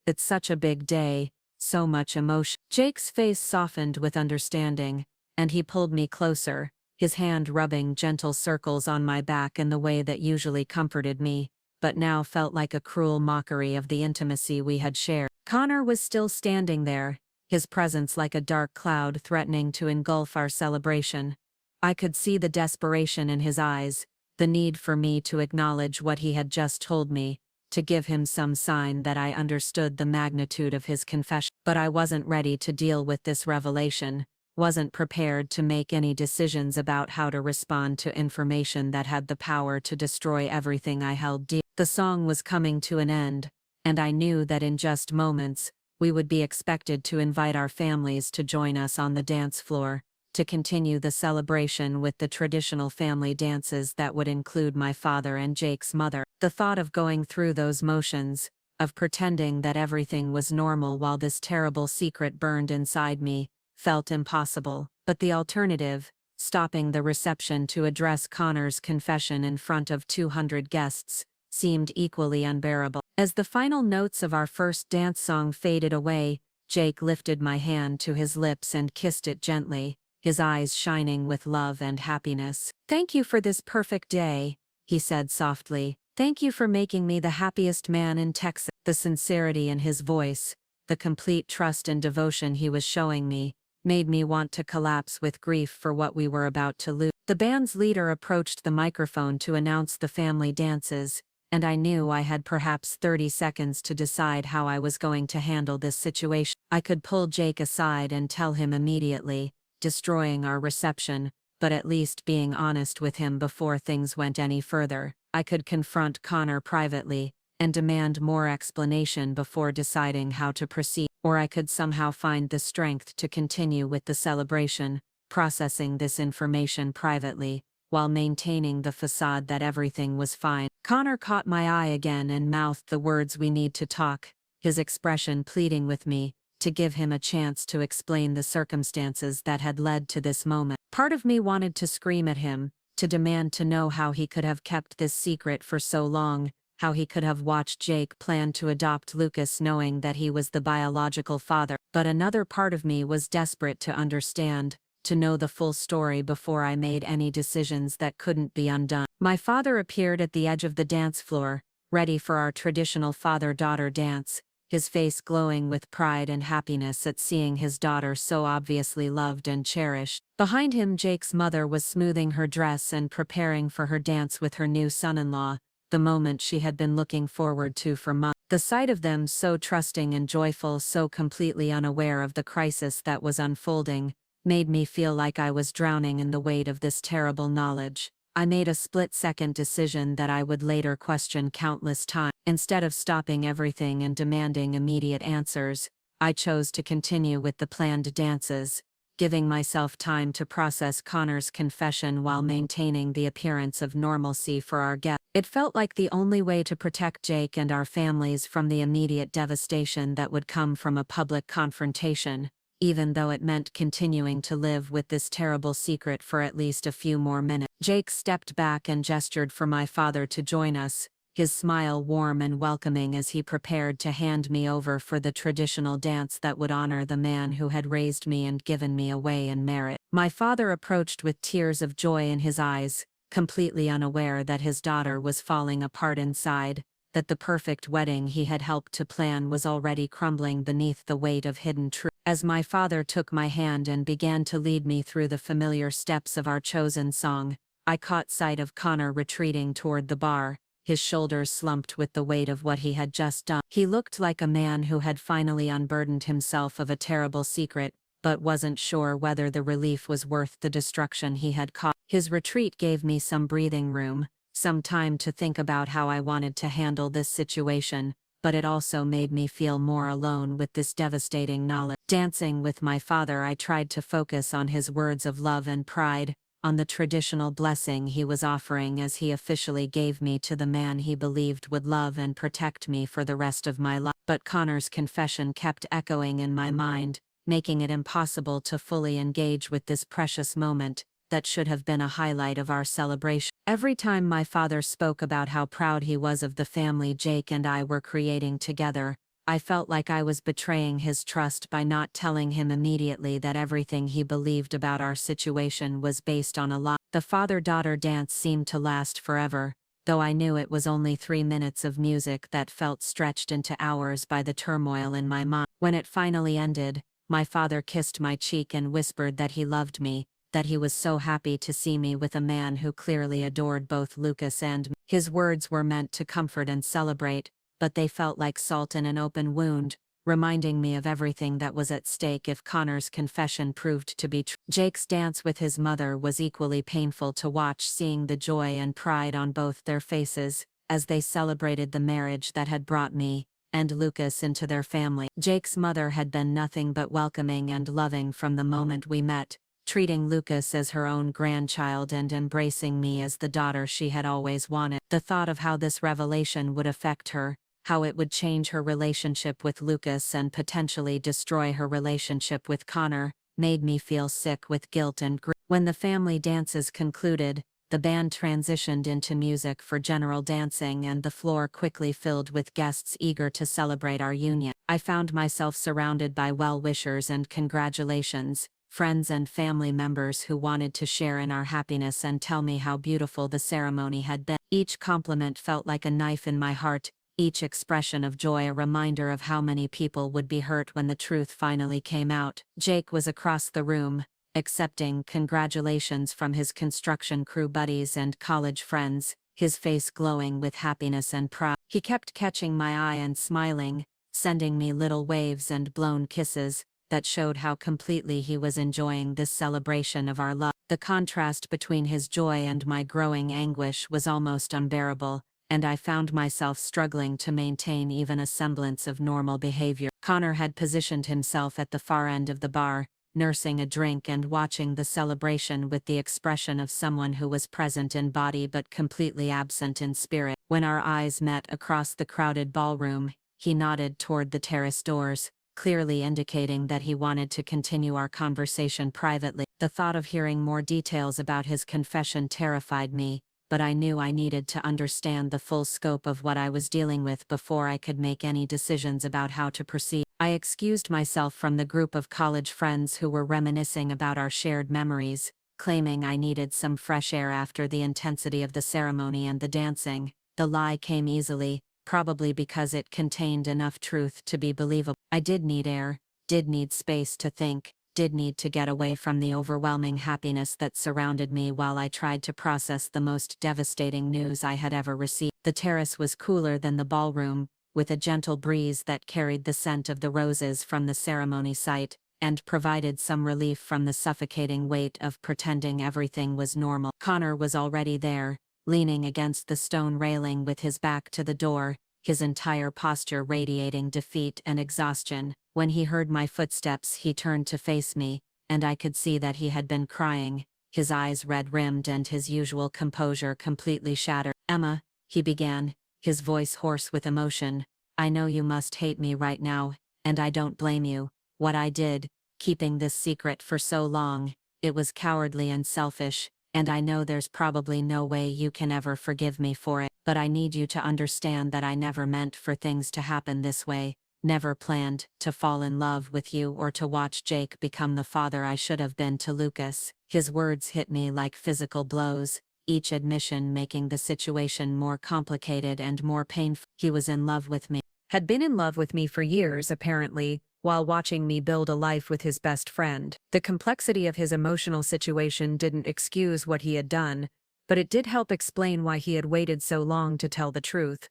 [SPEAKER 1] "It's such a big day, so much emotion." Jake's face softened with understanding, and he pulled me closer, his hand rubbing gentle circles on my back in the way that usually comforted me, but now felt like a cruel mockery of the intimacy we had shared. Connor was still standing there, his presence like a dark cloud threatening to engulf our celebration. I could see the desperation in his eyes, the need for me to acknowledge what he had just told me, to give him some sign that I understood the magnitude of his confession. But I wasn't ready to deal with this revelation, wasn't prepared to make any decisions about how to respond to information that had the power to destroy everything I held dear. The song was coming to an end, and I knew that in just moments, we would be expected to invite our families to join us on the dance floor, to continue the celebration with the traditional family dances that would include my father and Jake's mother. The thought of going through those motions, of pretending that everything was normal while this terrible secret burned inside me, felt impossible. But the alternative, stopping the reception to address Connor's confession in front of 200 guests, seemed equally unbearable. As the final notes of our first dance song faded away, Jake lifted my hand to his lips and kissed it gently, his eyes shining with love and happiness. "Thank you for this perfect day," he said softly. "Thank you for making me the happiest man in Texas." The sincerity in his voice, the complete trust and devotion he was showing me, made me want to collapse with grief for what we were about to lose. The band's leader approached the microphone to announce the family dances, and I knew I had perhaps 30 seconds to decide how I was going to handle this situation. I could pull Jake aside and tell him immediately, destroying our reception, but at least being honest with him before things went any further. I could confront Connor privately, and demand more explanation before deciding how to proceed. Or I could somehow find the strength to continue with the celebration, processing this information privately, while maintaining the facade that everything was fine. Connor caught my eye again and mouthed the words, "We need to talk," his expression pleading with me, to give him a chance to explain the circumstances that had led to this moment. Part of me wanted to scream at him, to demand to know how he could have kept this secret for so long, how he could have watched Jake plan to adopt Lucas knowing that he was the biological father. But another part of me was desperate to understand, to know the full story before I made any decisions that couldn't be undone. My father appeared at the edge of the dance floor, ready for our traditional father-daughter dance, his face glowing with pride and happiness at seeing his daughter so obviously loved and cherished. Behind him, Jake's mother was smoothing her dress and preparing for her dance with her new son-in-law, the moment she had been looking forward to for months. The sight of them so trusting and joyful, so completely unaware of the crisis that was unfolding, made me feel like I was drowning in the weight of this terrible knowledge. I made a split-second decision that I would later question countless times. Instead of stopping everything and demanding immediate answers, I chose to continue with the planned dances, giving myself time to process Connor's confession while maintaining the appearance of normalcy for our guests. It felt like the only way to protect Jake and our families from the immediate devastation that would come from a public confrontation, even though it meant continuing to live with this terrible secret for at least a few more minutes. Jake stepped back and gestured for my father to join us, his smile warm and welcoming as he prepared to hand me over for the traditional dance that would honor the man who had raised me and given me away in marriage. My father approached with tears of joy in his eyes, completely unaware that his daughter was falling apart inside, that the perfect wedding he had helped to plan was already crumbling beneath the weight of hidden truth. As my father took my hand and began to lead me through the familiar steps of our chosen song, I caught sight of Connor retreating toward the bar, his shoulders slumped with the weight of what he had just done. He looked like a man who had finally unburdened himself of a terrible secret, but wasn't sure whether the relief was worth the destruction he had caused. His retreat gave me some breathing room,
[SPEAKER 2] some time to think about how I wanted to handle this situation, but it also made me feel more alone with this devastating knowledge. Dancing with my father, I tried to focus on his words of love and pride, on the traditional blessing he was offering as he officially gave me to the man he believed would love and protect me for the rest of my life. But Connor's confession kept echoing in my mind, making it impossible to fully engage with this precious moment that should have been a highlight of our celebration. Every time my father spoke about how proud he was of the family Jake and I were creating together, I felt like I was betraying his trust by not telling him immediately that everything he believed about our situation was based on a lie. The father-daughter dance seemed to last forever, though I knew it was only 3 minutes of music that felt stretched into hours by the turmoil in my mind. When it finally ended, my father kissed my cheek and whispered that he loved me, that he was so happy to see me with a man who clearly adored both Lucas and me. His words were meant to comfort and celebrate, but they felt like salt in an open wound, reminding me of everything that was at stake if Connor's confession proved to be true. Jake's dance with his mother was equally painful to watch, seeing the joy and pride on both their faces as they celebrated the marriage that had brought me and Lucas into their family. Jake's mother had been nothing but welcoming and loving from the moment we met, treating Lucas as her own grandchild and embracing me as the daughter she had always wanted. The thought of how this revelation would affect her, how it would change her relationship with Lucas and potentially destroy her relationship with Connor, made me feel sick with guilt and grief. When the family dances concluded, the band transitioned into music for general dancing and the floor quickly filled with guests eager to celebrate our union. I found myself surrounded by well-wishers and congratulations, friends and family members who wanted to share in our happiness and tell me how beautiful the ceremony had been. Each compliment felt like a knife in my heart, each expression of joy a reminder of how many people would be hurt when the truth finally came out. Jake was across the room, accepting congratulations from his construction crew buddies and college friends, his face glowing with happiness and pride. He kept catching my eye and smiling, sending me little waves and blown kisses that showed how completely he was enjoying this celebration of our love. The contrast between his joy and my growing anguish was almost unbearable, and I found myself struggling to maintain even a semblance of normal behavior. Connor had positioned himself at the far end of the bar, nursing a drink and watching the celebration with the expression of someone who was present in body but completely absent in spirit. When our eyes met across the crowded ballroom, he nodded toward the terrace doors, clearly indicating that he wanted to continue our conversation privately. The thought of hearing more details about his confession terrified me, but I knew I needed to understand the full scope of what I was dealing with before I could make any decisions about how to proceed. I excused myself from the group of college friends who were reminiscing about our shared memories, claiming I needed some fresh air after the intensity of the ceremony and the dancing. The lie came easily, probably because it contained enough truth to be believable. I did need air, did need space to think, did need to get away from the overwhelming happiness that surrounded me while I tried to process the most devastating news I had ever received. The terrace was cooler than the ballroom, with a gentle breeze that carried the scent of the roses from the ceremony site, and provided some relief from the suffocating weight of pretending everything was normal. Connor was already there, leaning against the stone railing with his back to the door, his entire posture radiating defeat and exhaustion. When he heard my footsteps, he turned to face me, and I could see that he had been crying, his eyes red-rimmed and his usual composure completely shattered. "Emma," he began, his voice hoarse with emotion, "I know you must hate me right now, and I don't blame you. What I did, keeping this secret for so long, it was cowardly and selfish, and I know there's probably no way you can ever forgive me for it, but I need you to understand that I never meant for things to happen this way, never planned to fall in love with you or to watch Jake become the father I should have been to Lucas." His words hit me like physical blows, each admission making the situation more complicated and more painful. He was in love with me.
[SPEAKER 1] Had been in love with me for years, apparently, while watching me build a life with his best friend. The complexity of his emotional situation didn't excuse what he had done, but it did help explain why he had waited so long to tell the truth,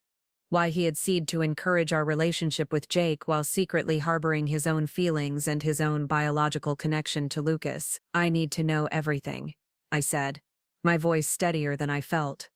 [SPEAKER 1] why he had seemed to encourage our relationship with Jake while secretly harboring his own feelings and his own biological connection to Lucas. "I need to know everything," I said, my voice steadier than I felt.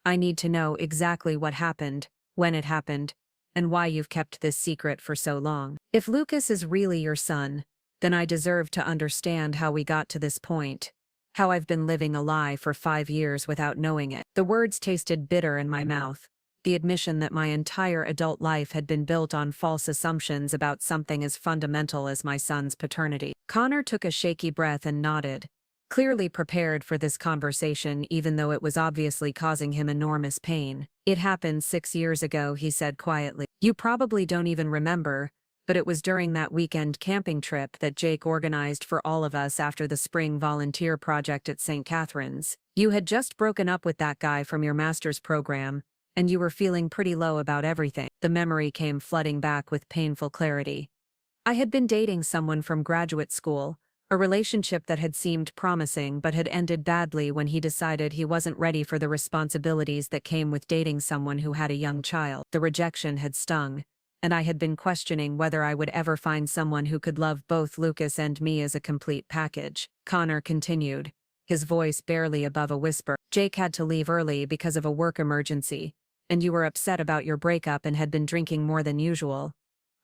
[SPEAKER 1] I need to know exactly what happened, when it happened, and why you've kept this secret for so long. If Lucas is really your son, then I deserve to understand how we got to this point. How I've been living a lie for 5 years without knowing it. The words tasted bitter in my mouth. The admission that my entire adult life had been built on false assumptions about something as fundamental as my son's paternity. Connor took a shaky breath and nodded, clearly prepared for this conversation even though it was obviously causing him enormous pain. It happened 6 years ago, he said quietly. You probably don't even remember, but it was during that weekend camping trip that Jake organized for all of us after the spring volunteer project at St. Catherine's. You had just broken up with that guy from your master's program, and you were feeling pretty low about everything. The memory came flooding back with painful clarity. I had been dating someone from graduate school, a relationship that had seemed promising but had ended badly when he decided he wasn't ready for the responsibilities that came with dating someone who had a young child. The rejection had stung, and I had been questioning whether I would ever find someone who could love both Lucas and me as a complete package. Connor continued, his voice barely above a whisper. Jake had to leave early because of a work emergency, and you were upset about your breakup and had been drinking more than usual.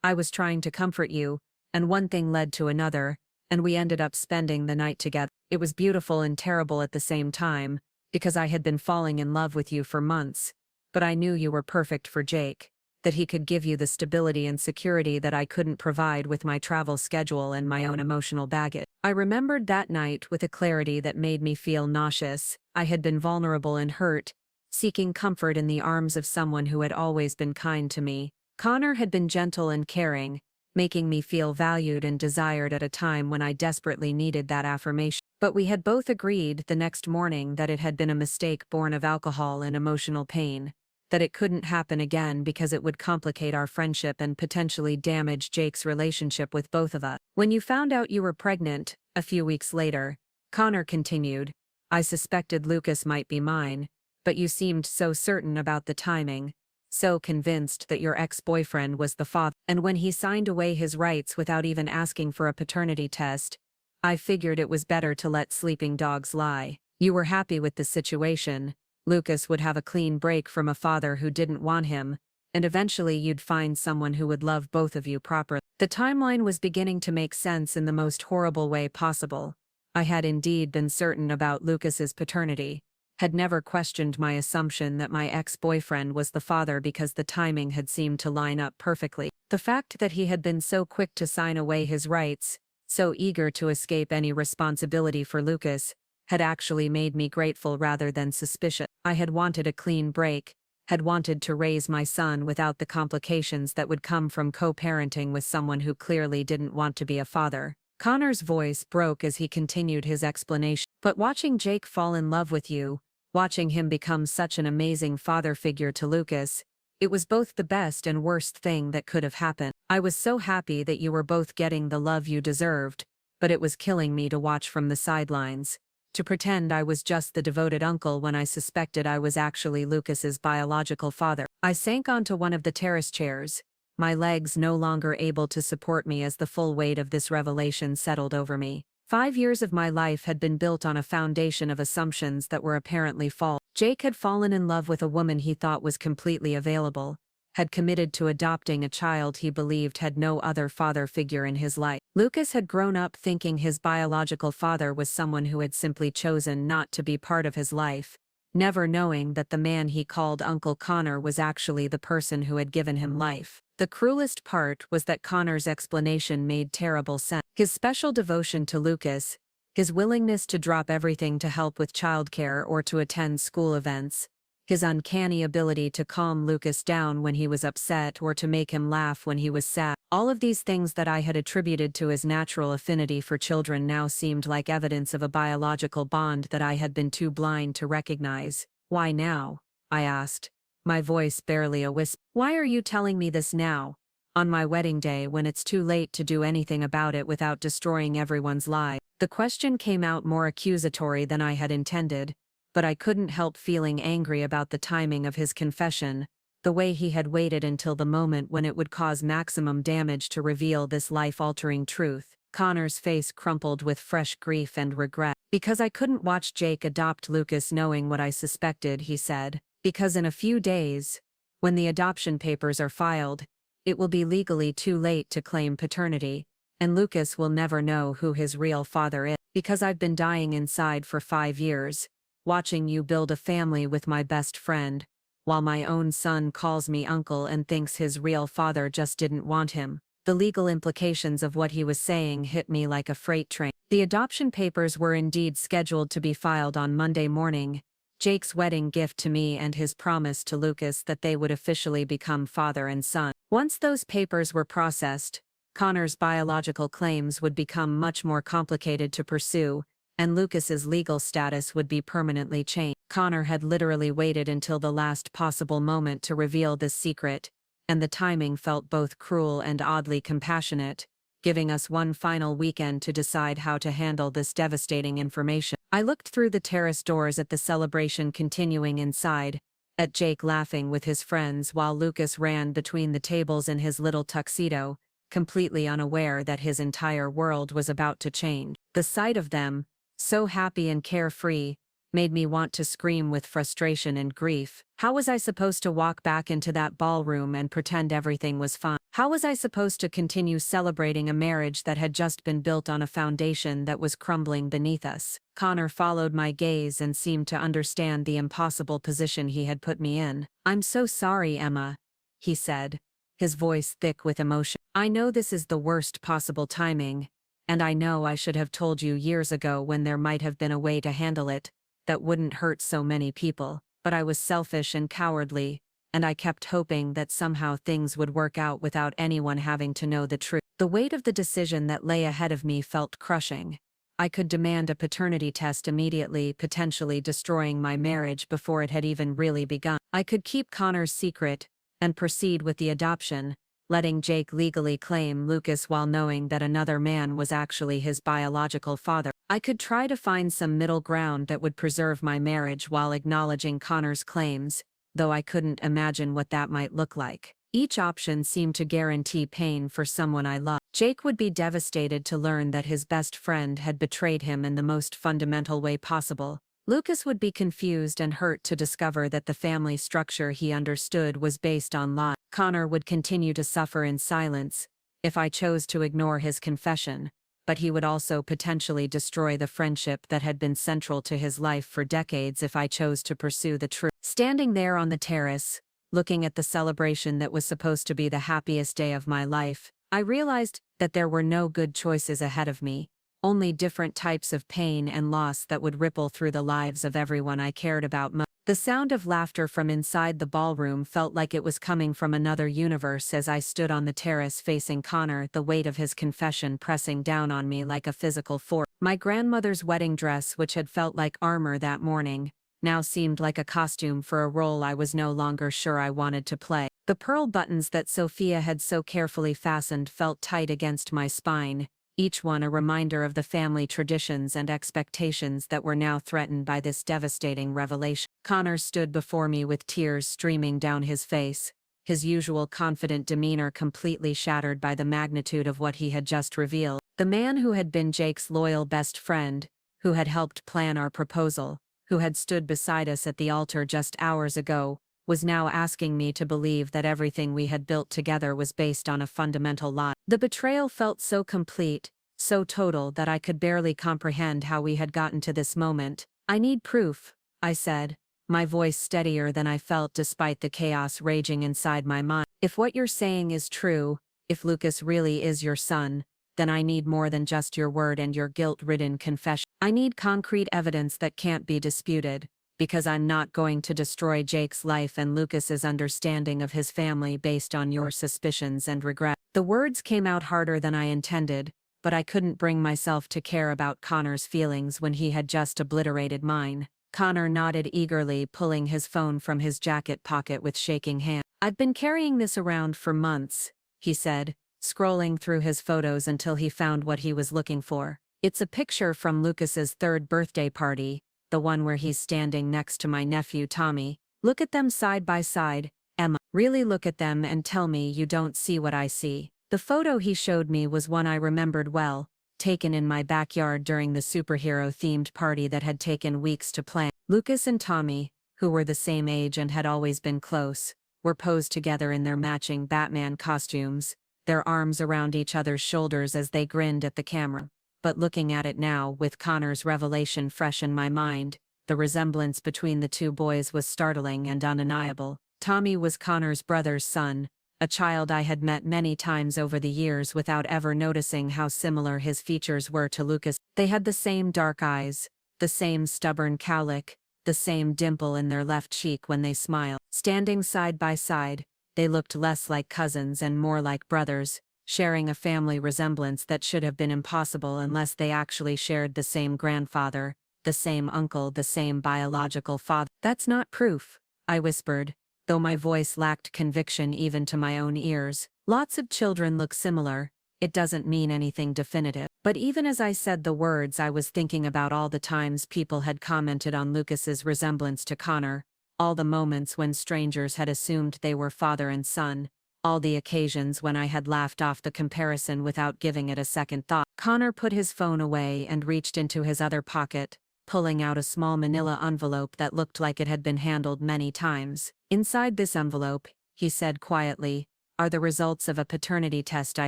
[SPEAKER 1] I was trying to comfort you, and one thing led to another, and we ended up spending the night together. It was beautiful and terrible at the same time, because I had been falling in love with you for months, but I knew you were perfect for Jake, that he could give you the stability and security that I couldn't provide with my travel schedule and my own emotional baggage. I remembered that night with a clarity that made me feel nauseous. I had been vulnerable and hurt, seeking comfort in the arms of someone who had always been kind to me. Connor had been gentle and caring, making me feel valued and desired at a time when I desperately needed that affirmation. But we had both agreed the next morning that it had been a mistake born of alcohol and emotional pain, that it couldn't happen again because it would complicate our friendship and potentially damage Jake's relationship with both of us. When you found out you were pregnant, a few weeks later, Connor continued, I suspected Lucas might be mine, but you seemed so certain about the timing, so convinced that your ex-boyfriend was the father. And when he signed away his rights without even asking for a paternity test, I figured it was better to let sleeping dogs lie. You were happy with the situation. Lucas would have a clean break from a father who didn't want him, and eventually you'd find someone who would love both of you properly. The timeline was beginning to make sense in the most horrible way possible. I had indeed been certain about Lucas's paternity, had never questioned my assumption that my ex-boyfriend was the father because the timing had seemed to line up perfectly. The fact that he had been so quick to sign away his rights, so eager to escape any responsibility for Lucas, had actually made me grateful rather than suspicious. I had wanted a clean break, had wanted to raise my son without the complications that would come from co-parenting with someone who clearly didn't want to be a father. Connor's voice broke as he continued his explanation. But watching Jake fall in love with you, watching him become such an amazing father figure to Lucas, it was both the best and worst thing that could have happened. I was so happy that you were both getting the love you deserved, but it was killing me to watch from the sidelines, to pretend I was just the devoted uncle when I suspected I was actually Lucas's biological father. I sank onto one of the terrace chairs, my legs no longer able to support me as the full weight of this revelation settled over me. 5 years of my life had been built on a foundation of assumptions that were apparently false. Jake had fallen in love with a woman he thought was completely available, had committed to adopting a child he believed had no other father figure in his life. Lucas had grown up thinking his biological father was someone who had simply chosen not to be part of his life, never knowing that the man he called Uncle Connor was actually the person who had given him life. The cruelest part was that Connor's explanation made terrible sense. His special devotion to Lucas, his willingness to drop everything to help with childcare or to attend school events, his uncanny ability to calm Lucas down when he was upset or to make him laugh when he was sad. All of these things that I had attributed to his natural affinity for children now seemed like evidence of a biological bond that I had been too blind to recognize. Why now? I asked, my voice barely a whisper. Why are you telling me this now, on my wedding day when it's too late to do anything about it without destroying everyone's lives? The question came out more accusatory than I had intended, but I couldn't help feeling angry about the timing of his confession, the way he had waited until the moment when it would cause maximum damage to reveal this life-altering truth. Connor's face crumpled with fresh grief and regret. Because I couldn't watch Jake adopt Lucas knowing what I suspected, he said. Because in a few days, when the adoption papers are filed, it will be legally too late to claim paternity, and Lucas will never know who his real father is. Because I've been dying inside for 5 years, watching you build a family with my best friend, while my own son calls me uncle and thinks his real father just didn't want him. The legal implications of what he was saying hit me like a freight train. The adoption papers were indeed scheduled to be filed on Monday morning, Jake's wedding gift to me and his promise to Lucas that they would officially become father and son. Once those papers were processed, Connor's biological claims would become much more complicated to pursue, and Lucas's legal status would be permanently changed. Connor had literally waited until the last possible moment to reveal this secret, and the timing felt both cruel and oddly compassionate, giving us one final weekend to decide how to handle this devastating information. I looked through the terrace doors at the celebration continuing inside, at Jake laughing with his friends while Lucas ran between the tables in his little tuxedo, completely unaware that his entire world was about to change. The sight of them, so happy and carefree, made me want to scream with frustration and grief. How was I supposed to walk back into that ballroom and pretend everything was fine? How was I supposed to continue celebrating a marriage that had just been built on a foundation that was crumbling beneath us? Connor followed my gaze and seemed to understand the impossible position he had put me in. "I'm so sorry, Emma," he said, his voice thick with emotion. "I know this is the worst possible timing, and I know I should have told you years ago when there might have been a way to handle it that wouldn't hurt so many people, but I was selfish and cowardly, and I kept hoping that somehow things would work out without anyone having to know the truth." The weight of the decision that lay ahead of me felt crushing. I could demand a paternity test immediately, potentially destroying my marriage before it had even really begun. I could keep Connor's secret and proceed with the adoption, letting Jake legally claim Lucas while knowing that another man was actually his biological father. I could try to find some middle ground that would preserve my marriage while acknowledging Connor's claims, though I couldn't imagine what that might look like. Each option seemed to guarantee pain for someone I loved. Jake would be devastated to learn that his best friend had betrayed him in the most fundamental way possible. Lucas would be confused and hurt to discover that the family structure he understood was based on lies. Connor would continue to suffer in silence if I chose to ignore his confession, but he would also potentially destroy the friendship that had been central to his life for decades if I chose to pursue the truth. Standing there on the terrace, looking at the celebration that was supposed to be the happiest day of my life, I realized that there were no good choices ahead of me, only different types of pain and loss that would ripple through the lives of everyone I cared about most. The sound of laughter from inside the ballroom felt like it was coming from another universe as I stood on the terrace facing Connor, the weight of his confession pressing down on me like a physical force. My grandmother's wedding dress, which had felt like armor that morning, now seemed like a costume for a role I was no longer sure I wanted to play. The pearl buttons that Sofia had so carefully fastened felt tight against my spine, each one a reminder of the family traditions and expectations that were now threatened by this devastating revelation. Connor stood before me with tears streaming down his face, his usual confident demeanor completely shattered by the magnitude of what he had just revealed. The man who had been Jake's loyal best friend, who had helped plan our proposal, who had stood beside us at the altar just hours ago, was now asking me to believe that everything we had built together was based on a fundamental lie. The betrayal felt so complete, so total that I could barely comprehend how we had gotten to this moment. "I need proof," I said, my voice steadier than I felt despite the chaos raging inside my mind. "If what you're saying is true, if Lucas really is your son, then I need more than just your word and your guilt-ridden confession. I need concrete evidence that can't be disputed, because I'm not going to destroy Jake's life and Lucas's understanding of his family based on your suspicions and regret." The words came out harder than I intended, but I couldn't bring myself to care about Connor's feelings when he had just obliterated mine. Connor nodded eagerly, pulling his phone from his jacket pocket with shaking hand. "I've been carrying this around for months," he said, scrolling through his photos until he found what he was looking for. "It's a picture from Lucas's 3rd birthday party, the one where he's standing next to my nephew Tommy. Look at them side by side, Emma. Really look at them and tell me you don't see what I see." The photo he showed me was one I remembered well, taken in my backyard during the superhero-themed party that had taken weeks to plan. Lucas and Tommy, who were the same age and had always been close, were posed together in their matching Batman costumes, their arms around each other's shoulders as they grinned at the camera. But looking at it now, with Connor's revelation fresh in my mind, the resemblance between the two boys was startling and undeniable. Tommy was Connor's brother's son, a child I had met many times over the years without ever noticing how similar his features were to Lucas. They had the same dark eyes, the same stubborn cowlick, the same dimple in their left cheek when they smiled. Standing side by side, they looked less like cousins and more like brothers, sharing a family resemblance that should have been impossible unless they actually shared the same grandfather, the same uncle, the same biological father. "That's not proof," I whispered, though my voice lacked conviction even to my own ears. "Lots of children look similar. It doesn't mean anything definitive." But even as I said the words, I was thinking about all the times people had commented on Lucas's resemblance to Connor, all the moments when strangers had assumed they were father and son, all the occasions when I had laughed off the comparison without giving it a second thought. Connor put his phone away and reached into his other pocket, pulling out a small manila envelope that looked like it had been handled many times. "Inside this envelope," he said quietly, "are the results of a paternity test I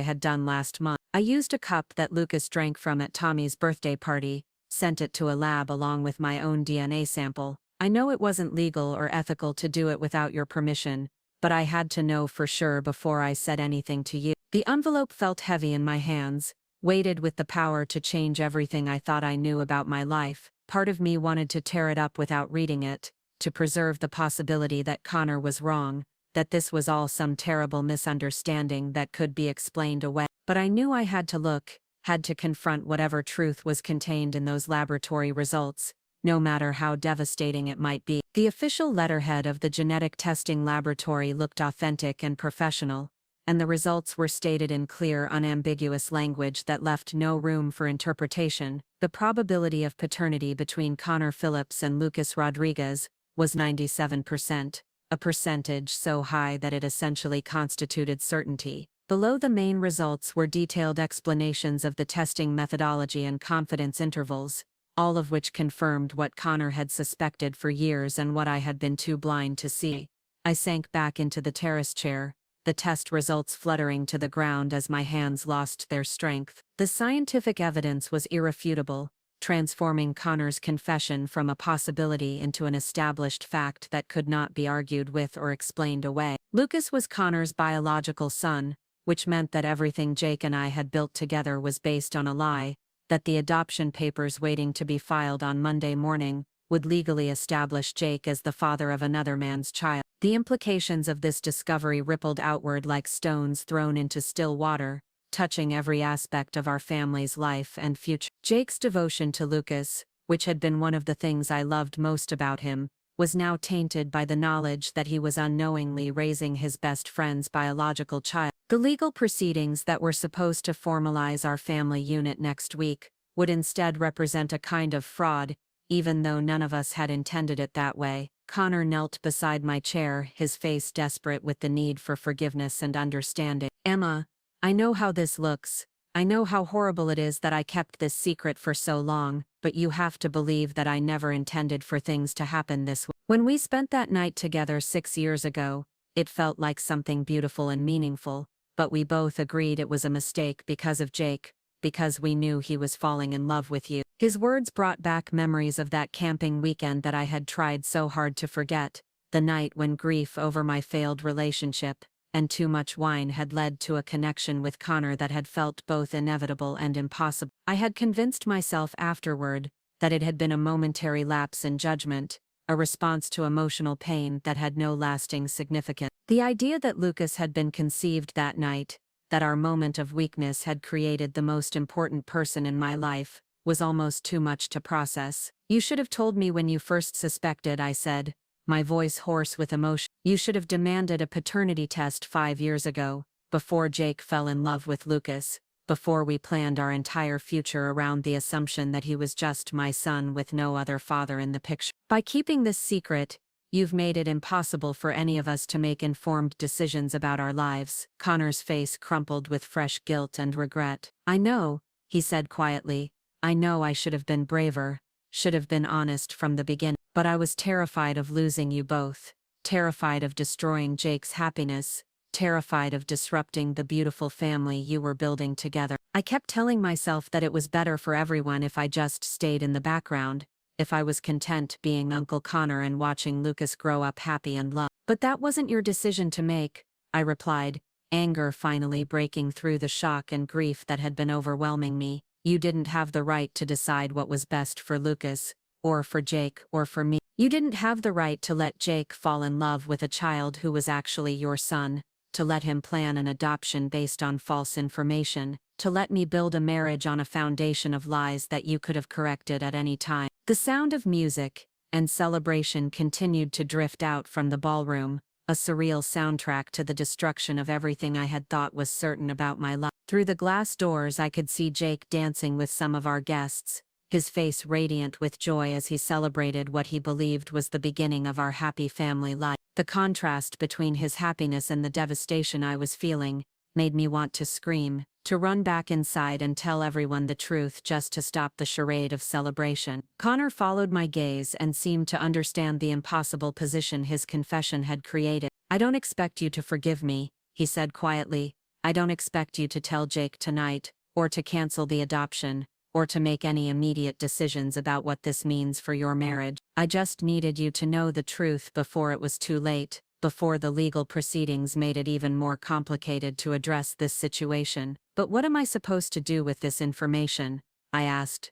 [SPEAKER 1] had done last month. I used a cup that Lucas drank from at Tommy's birthday party, sent it to a lab along with my own DNA sample. I know it wasn't legal or ethical to do it without your permission, but I had to know for sure before I said anything to you." The envelope felt heavy in my hands, weighted with the power to change everything I thought I knew about my life. Part of me wanted to tear it up without reading it, to preserve the possibility that Connor was wrong, that this was all some terrible misunderstanding that could be explained away. But I knew I had to look, had to confront whatever truth was contained in those laboratory results, no matter how devastating it might be. The official letterhead of the genetic testing laboratory looked authentic and professional, and the results were stated in clear, unambiguous language that left no room for interpretation. The probability of paternity between Connor Phillips and Lucas Rodriguez was 97%, a percentage so high that it essentially constituted certainty. Below the main results were detailed explanations of the testing methodology and confidence intervals, all of which confirmed what Connor had suspected for years and what I had been too blind to see. I sank back into the terrace chair, the test results fluttering to the ground as my hands lost their strength. The scientific evidence was irrefutable, transforming Connor's confession from a possibility into an established fact that could not be argued with or explained away. Lucas was Connor's biological son, which meant that everything Jake and I had built together was based on a lie, that the adoption papers waiting to be filed on Monday morning would legally establish Jake as the father of another man's child. The implications of this discovery rippled outward like stones thrown into still water, touching every aspect of our family's life and future. Jake's devotion to Lucas, which had been one of the things I loved most about him, was now tainted by the knowledge that he was unknowingly raising his best friend's biological child. The legal proceedings that were supposed to formalize our family unit next week would instead represent a kind of fraud, even though none of us had intended it that way. Connor knelt beside my chair, his face desperate with the need for forgiveness and understanding. "Emma, I know how this looks. I know how horrible it is that I kept this secret for so long, but you have to believe that I never intended for things to happen this way. When we spent that night together 6 years ago, it felt like something beautiful and meaningful, but we both agreed it was a mistake because of Jake, because we knew he was falling in love with you." His words brought back memories of that camping weekend that I had tried so hard to forget, the night when grief over my failed relationship and too much wine had led to a connection with Connor that had felt both inevitable and impossible. I had convinced myself afterward that it had been a momentary lapse in judgment, a response to emotional pain that had no lasting significance. The idea that Lucas had been conceived that night, that our moment of weakness had created the most important person in my life, was almost too much to process. "You should have told me when you first suspected," I said, my voice hoarse with emotion. "You should have demanded a paternity test 5 years ago, before Jake fell in love with Lucas, before we planned our entire future around the assumption that he was just my son with no other father in the picture. By keeping this secret, you've made it impossible for any of us to make informed decisions about our lives." Connor's face crumpled with fresh guilt and regret. "I know," he said quietly. "I know I should have been braver,
[SPEAKER 2] should have been honest from the beginning. But I was terrified of losing you both, terrified of destroying Jake's happiness, terrified of disrupting the beautiful family you were building together. I kept telling myself that it was better for everyone if I just stayed in the background, if I was content being Uncle Connor and watching Lucas grow up happy and loved. But that wasn't your decision to make, I replied, anger finally breaking through the shock and grief that had been overwhelming me. You didn't have the right to decide what was best for Lucas, or for Jake, or for me. You didn't have the right to let Jake fall in love with a child who was actually your son, to let him plan an adoption based on false information, to let me build a marriage on a foundation of lies that you could have corrected at any time. The sound of music and celebration continued to drift out from the ballroom, a surreal soundtrack to the destruction of everything I had thought was certain about my life. Through the glass doors I could see Jake dancing with some of our guests, his face radiant with joy as he celebrated what he believed was the beginning of our happy family life. The contrast between his happiness and the devastation I was feeling made me want to scream, to run back inside and tell everyone the truth just to stop the charade of celebration. Connor followed my gaze and seemed to understand the impossible position his confession had created. I don't expect you to forgive me, he said quietly. I don't expect you to tell Jake tonight, or to cancel the adoption, or to make any immediate decisions about what this means for your marriage. I just needed you to know the truth before it was too late, before the legal proceedings made it even more complicated to address this situation. But what am I supposed to do with this information? I asked,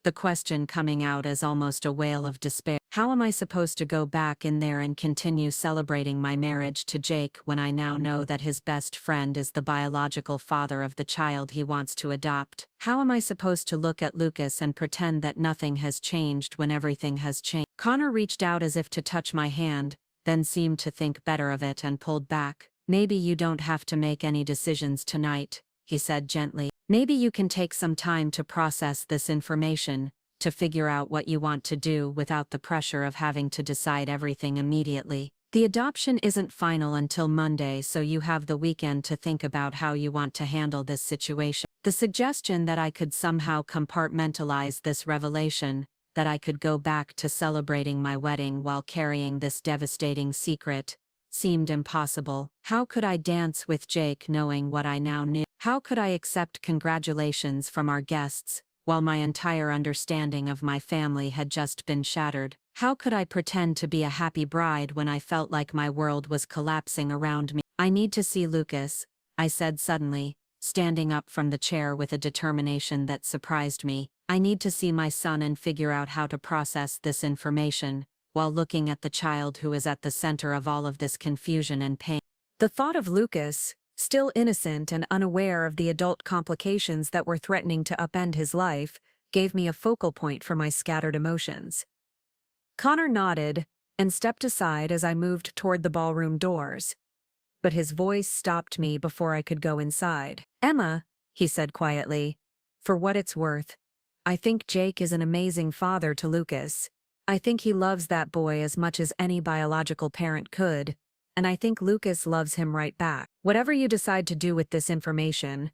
[SPEAKER 2] the question coming out as almost a wail of despair. How am I supposed to go back in there and continue celebrating my marriage to Jake when I now know that his best friend is the biological father of the child he wants to adopt? How am I supposed to look at Lucas and pretend that nothing has changed when everything has changed? Connor reached out as if to touch my hand, then seemed to think better of it and pulled back. Maybe you don't have to make any decisions tonight, he said gently. Maybe you can take some time to process this information, to figure out what you want to do without the pressure of having to decide everything immediately. The adoption isn't final until Monday, so you have the weekend to think about how you want to handle this situation. The suggestion that I could somehow compartmentalize this revelation, that I could go back to celebrating my wedding while carrying this devastating secret, seemed impossible. How could I dance with Jake knowing what I now knew? How could I accept congratulations from our guests, while my entire understanding of my family had just been shattered? How could I pretend to be a happy bride when I felt like my world was collapsing around me? I need to see Lucas, I said suddenly, standing up from the chair with a determination that surprised me. I need to see my son and figure out how to process this information, while looking at the child who is at the center of all of this confusion and pain.
[SPEAKER 1] The thought of Lucas, still innocent and unaware of the adult complications that were threatening to upend his life, gave me a focal point for my scattered emotions. Connor nodded and stepped aside as I moved toward the ballroom doors. But his voice stopped me before I could go inside. Emma, he said quietly, for what it's worth, I think Jake is an amazing father to Lucas. I think he loves that boy as much as any biological parent could, and I think Lucas loves him right back. Whatever you decide to do with this information,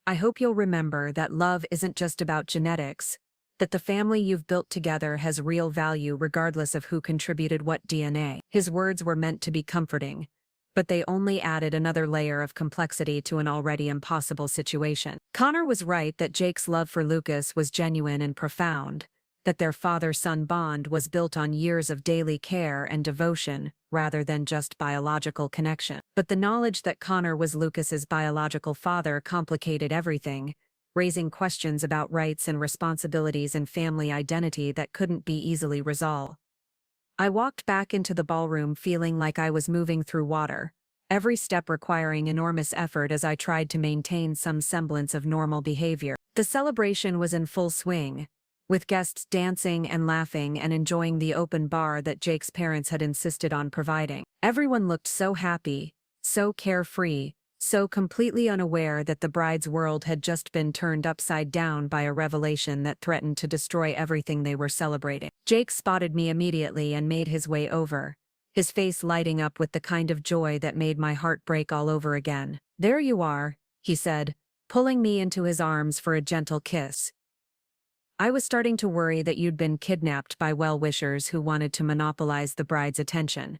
[SPEAKER 1] I hope you'll remember that love isn't just about genetics, that the family you've built together has real value regardless of who contributed what DNA. His words were meant to be comforting, but they only added another layer of complexity to an already impossible situation. Connor was right that Jake's love for Lucas was genuine and profound, that their father-son bond was built on years of daily care and devotion rather than just biological connection. But the knowledge that Connor was Lucas's biological father complicated everything, raising questions about rights and responsibilities and family identity that couldn't be easily resolved. I walked back into the ballroom feeling like I was moving through water, every step requiring enormous effort as I tried to maintain some semblance of normal behavior. The celebration was in full swing, with guests dancing and laughing and enjoying the open bar that Jake's parents had insisted on providing. Everyone looked so happy, so carefree, so completely unaware that the bride's world had just been turned upside down by a revelation that threatened to destroy everything they were celebrating. Jake spotted me immediately and made his way over, his face lighting up with the kind of joy that made my heart break all over again. "There you are," he said, pulling me into his arms for a gentle kiss. I was starting to worry that you'd been kidnapped by well-wishers who wanted to monopolize the bride's attention.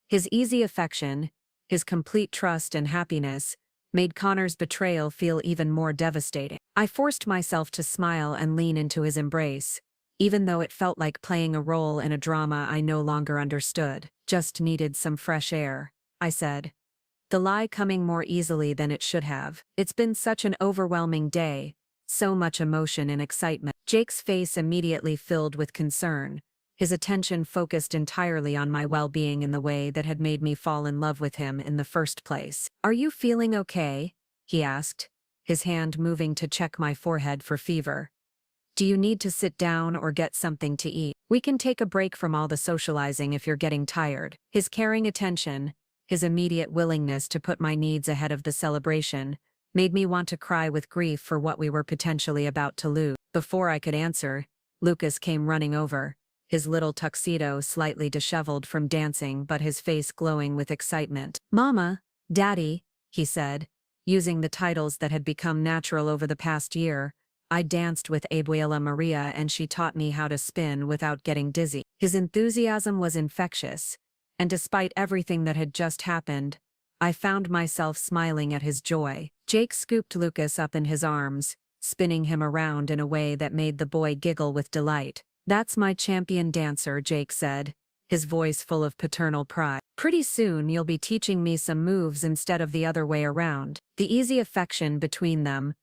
[SPEAKER 1] His easy affection, his complete trust and happiness, made Connor's betrayal feel even more devastating. I forced myself to smile and lean into his embrace, even though it felt like playing a role in a drama I no longer understood. Just needed some fresh air, I said, the lie coming more easily than it should have. It's been such an overwhelming day, so much emotion and excitement. Jake's face immediately filled with concern, his attention focused entirely on my well-being in the way that had made me fall in love with him in the first place. "Are you feeling okay?" he asked, his hand moving to check my forehead for fever. "Do you need to sit down or get something to eat? We can take a break from all the socializing if you're getting tired." His caring attention, his immediate willingness to put my needs ahead of the celebration, made me want to cry with grief for what we were potentially about to lose. Before I could answer, Lucas came running over, his little tuxedo slightly disheveled from dancing but his face glowing with excitement. "Mama, Daddy," he said, using the titles that had become natural over the past year. "I danced with Abuela Maria and she taught me how to spin without getting dizzy." His enthusiasm was infectious, and despite everything that had just happened, I found myself smiling at his joy. Jake scooped Lucas up in his arms, spinning him around in a way that made the boy giggle with delight. "That's my champion dancer," Jake said, his voice full of paternal pride. "Pretty soon you'll be teaching me some moves instead of the other way around." The easy affection between them,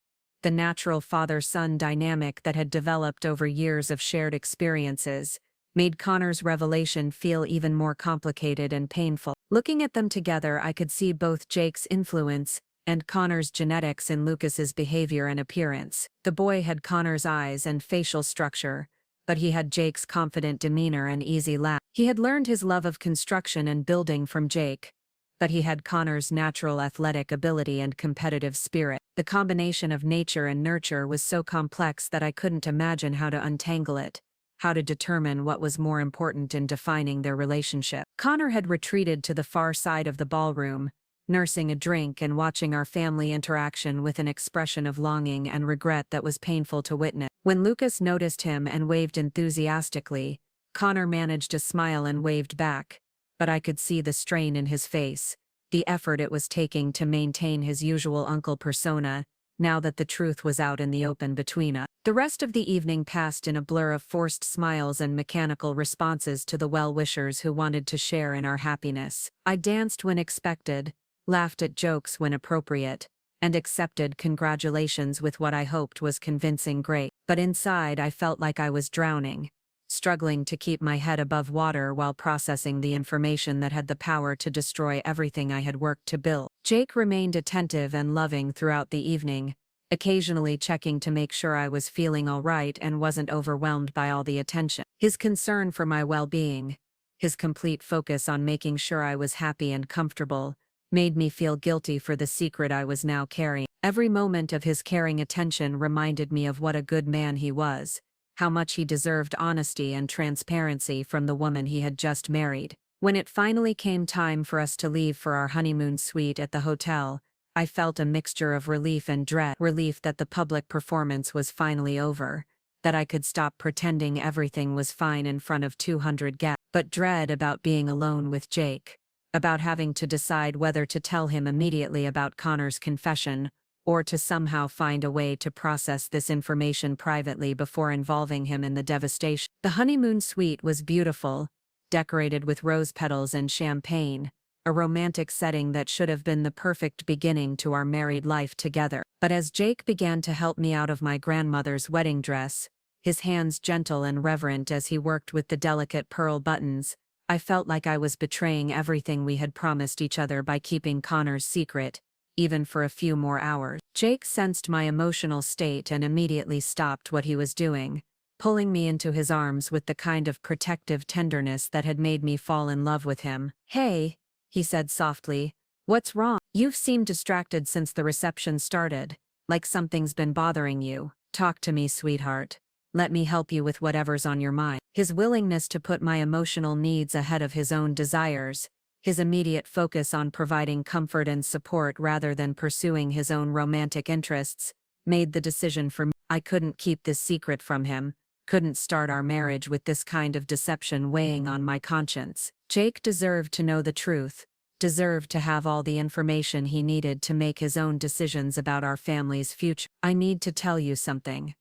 [SPEAKER 1] the natural father-son dynamic that had developed over years of shared experiences, made Connor's revelation feel even more complicated and painful. Looking at them together, I could see both Jake's influence and Connor's genetics in Lucas's behavior and appearance. The boy had Connor's eyes and facial structure, but he had Jake's confident demeanor and easy laugh. He had learned his love of construction and building from Jake, but he had Connor's natural athletic ability and competitive spirit. The combination of nature and nurture was so complex that I couldn't imagine how to untangle it, how to determine what was more important in defining their relationship. Connor had retreated to the far side of the ballroom, nursing a drink and watching our family interaction with an expression of longing and regret that was painful to witness. When Lucas noticed him and waved enthusiastically, Connor managed to smile and waved back, but I could see the strain in his face, the effort it was taking to maintain his usual uncle persona, now that the truth was out in the open between us. The rest of the evening passed in a blur of forced smiles and mechanical responses to the well-wishers who wanted to share in our happiness. I danced when expected, laughed at jokes when appropriate, and accepted congratulations with what I hoped was convincing grace. But inside I felt like I was drowning, struggling to keep my head above water while processing the information that had the power to destroy everything I had worked to build. Jake remained attentive and loving throughout the evening, occasionally checking to make sure I was feeling all right and wasn't overwhelmed by all the attention. His concern for my well-being, his complete focus on making sure I was happy and comfortable, made me feel guilty for the secret I was now carrying. Every moment of his caring attention reminded me of what a good man he was, how much he deserved honesty and transparency from the woman he had just married. When it finally came time for us to leave for our honeymoon suite at the hotel, I felt a mixture of relief and dread. Relief that the public performance was finally over, that I could stop pretending everything was fine in front of 200 guests, but dread about being alone with Jake, about having to decide whether to tell him immediately about Connor's confession, or to somehow find a way to process this information privately before involving him in the devastation. The honeymoon suite was beautiful, decorated with rose petals and champagne, a romantic setting that should have been the perfect beginning to our married life together. But as Jake began to help me out of my grandmother's wedding dress, his hands gentle and reverent as he worked with the delicate pearl buttons, I felt like I was betraying everything we had promised each other by keeping Connor's secret, even for a few more hours. Jake sensed my emotional state and immediately stopped what he was doing, pulling me into his arms with the kind of protective tenderness that had made me fall in love with him. "Hey," he said softly, "what's wrong? You've seemed distracted since the reception started, like something's been bothering you. Talk to me, sweetheart. Let me help you with whatever's on your mind." His willingness to put my emotional needs ahead of his own desires, his immediate focus on providing comfort and support rather than pursuing his own romantic interests, made the decision for me. I couldn't keep this secret from him, couldn't start our marriage with this kind of deception weighing on my conscience. Jake deserved to know the truth, deserved to have all the information he needed to make his own decisions about our family's future. I need to tell you something,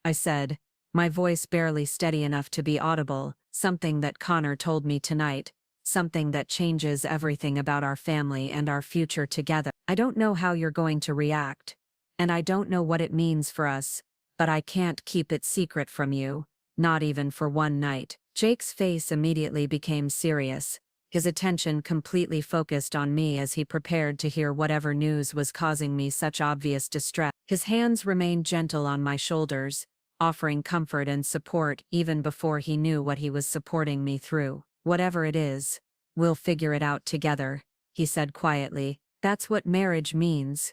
[SPEAKER 1] I said, my voice barely steady enough to be audible, something that Connor told me tonight, something that changes everything about our family and our future together. I don't know how you're going to react, and I don't know what it means for us, but I can't keep it secret from you, not even for one night. Jake's face immediately became serious, his attention completely focused on me as he prepared to hear whatever news was causing me such obvious distress. His hands remained gentle on my shoulders, offering comfort and support even before he knew what he was supporting me through. Whatever it is, we'll figure it out together, he said quietly. That's what marriage means,